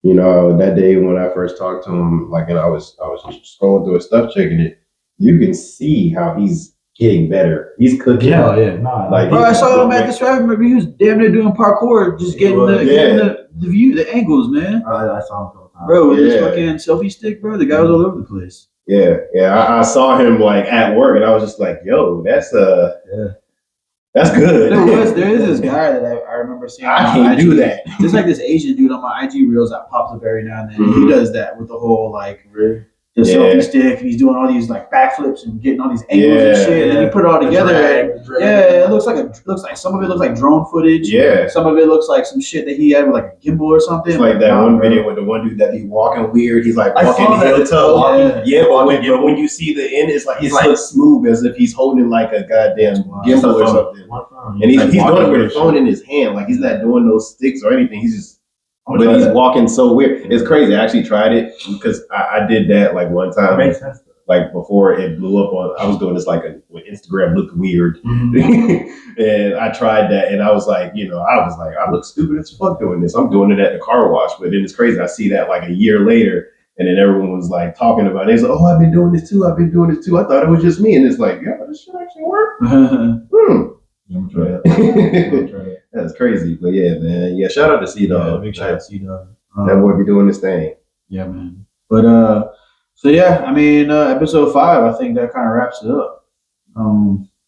you know, that day when I first talked to him, like, and I was just scrolling through his stuff, checking it. You can see how he's getting better. He's cooking. Yeah, yeah. Nah, like, bro, I saw him at the Seraphic. He was damn near doing parkour, just getting the view, the angles, man. I saw him. Bro, with his fucking selfie stick, bro, the guy was all over the place. Yeah, yeah. I saw him like at work, and I was just like, "Yo, that's that's good." There is this guy that I remember seeing. I can't do that. There's like this Asian dude on my IG reels that pops up every now and then. Mm-hmm. He does that with the whole like the selfie stick, and he's doing all these like backflips and getting all these angles and shit. And then you put it all together. It looks like some of it looks like drone footage. Yeah, some of it looks like some shit that he had with like a gimbal or something. It's like that one video with the one dude that be walking weird. He's like walking heel toe. Yeah, but when you see the end, it's like he's like smooth as if he's holding like a goddamn gimbal or something. And he's doing it with a phone in his hand, like he's not doing those sticks or anything. He's just. But he's walking so weird. It's crazy. I actually tried it because I did that like one time. Makes sense. Like before it blew up on, I was doing this like when Instagram looked weird, and I tried that, and I was like, I look stupid as fuck doing this. I'm doing it at the car wash, but then it's crazy. I see that like a year later, and then everyone was like talking about it. It's like, oh, I've been doing this too. I thought it was just me, and it's like, yeah, this shit actually work. I'm try it. That's crazy, but yeah, man. Yeah, shout out to C-Dog. Big shout out to C-Dog. That boy be doing this thing. Yeah, man. But so yeah, I mean, episode 5, I think that kind of wraps it up.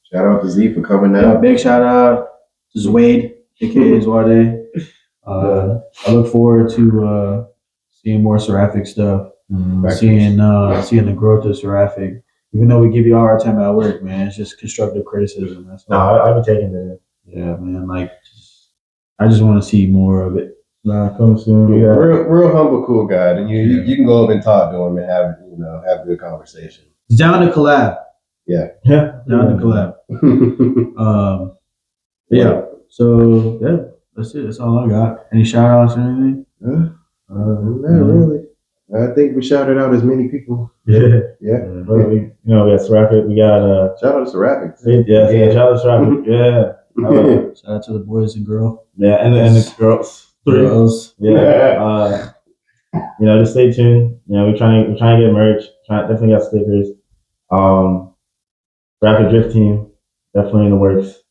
Shout out to Z for coming out. Yeah, big shout out to Zwade, aka Zwade. I look forward to seeing more Seraphic stuff. Seeing the growth of Seraphic. Even though we give you a hard time at work, man, it's just constructive criticism. That's all. I'll be taking it. Yeah, man. Like, I just want to see more of it. Nah, come soon. Real humble, cool guy, and you can go up and talk to him and have a good conversation. It's down to collab. Yeah. Down to collab. Yeah. So yeah, that's it. That's all I got. Any shout outs or anything? Not really. I think we shouted out as many people. Yeah. But we got Seraphic. We got shout out to Seraphic. Yeah. Shout out to Seraphic. Yeah. Shout out to the boys and girls. Yeah, and the girls. Girls. Yeah. Just stay tuned. We're trying to get merch. Definitely got stickers. Seraphic Drift Team, definitely in the works.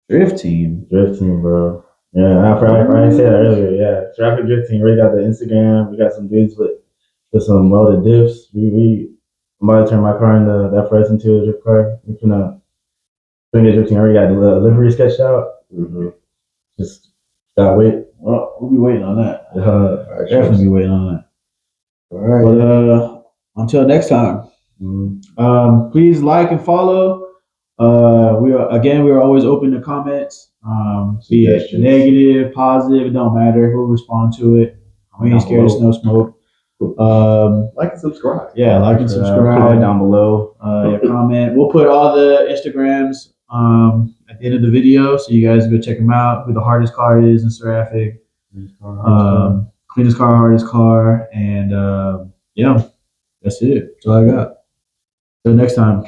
Drift Team, bro. Yeah, I didn't say that earlier. Yeah, Seraphic Drift Team. Already got the Instagram. We got some dudes with some welded diffs. I'm about to turn my car that first into a drift car. We're gonna bring the drifting. I already got the livery sketched out. Just gotta wait. Well, we'll be waiting on that. Definitely be waiting on that. All right. But until next time, please like and follow. We are always open to comments. Be it negative, positive, it don't matter. We'll respond to it. We ain't scared of no smoke. Like and subscribe. Yeah, like and subscribe. Comment down below. Comment. We'll put all the Instagrams at the end of the video, so you guys go check them out. Who the hardest car is in Seraphic. Cleanest car, hardest car, and yeah, that's it. That's all I got. Till next time.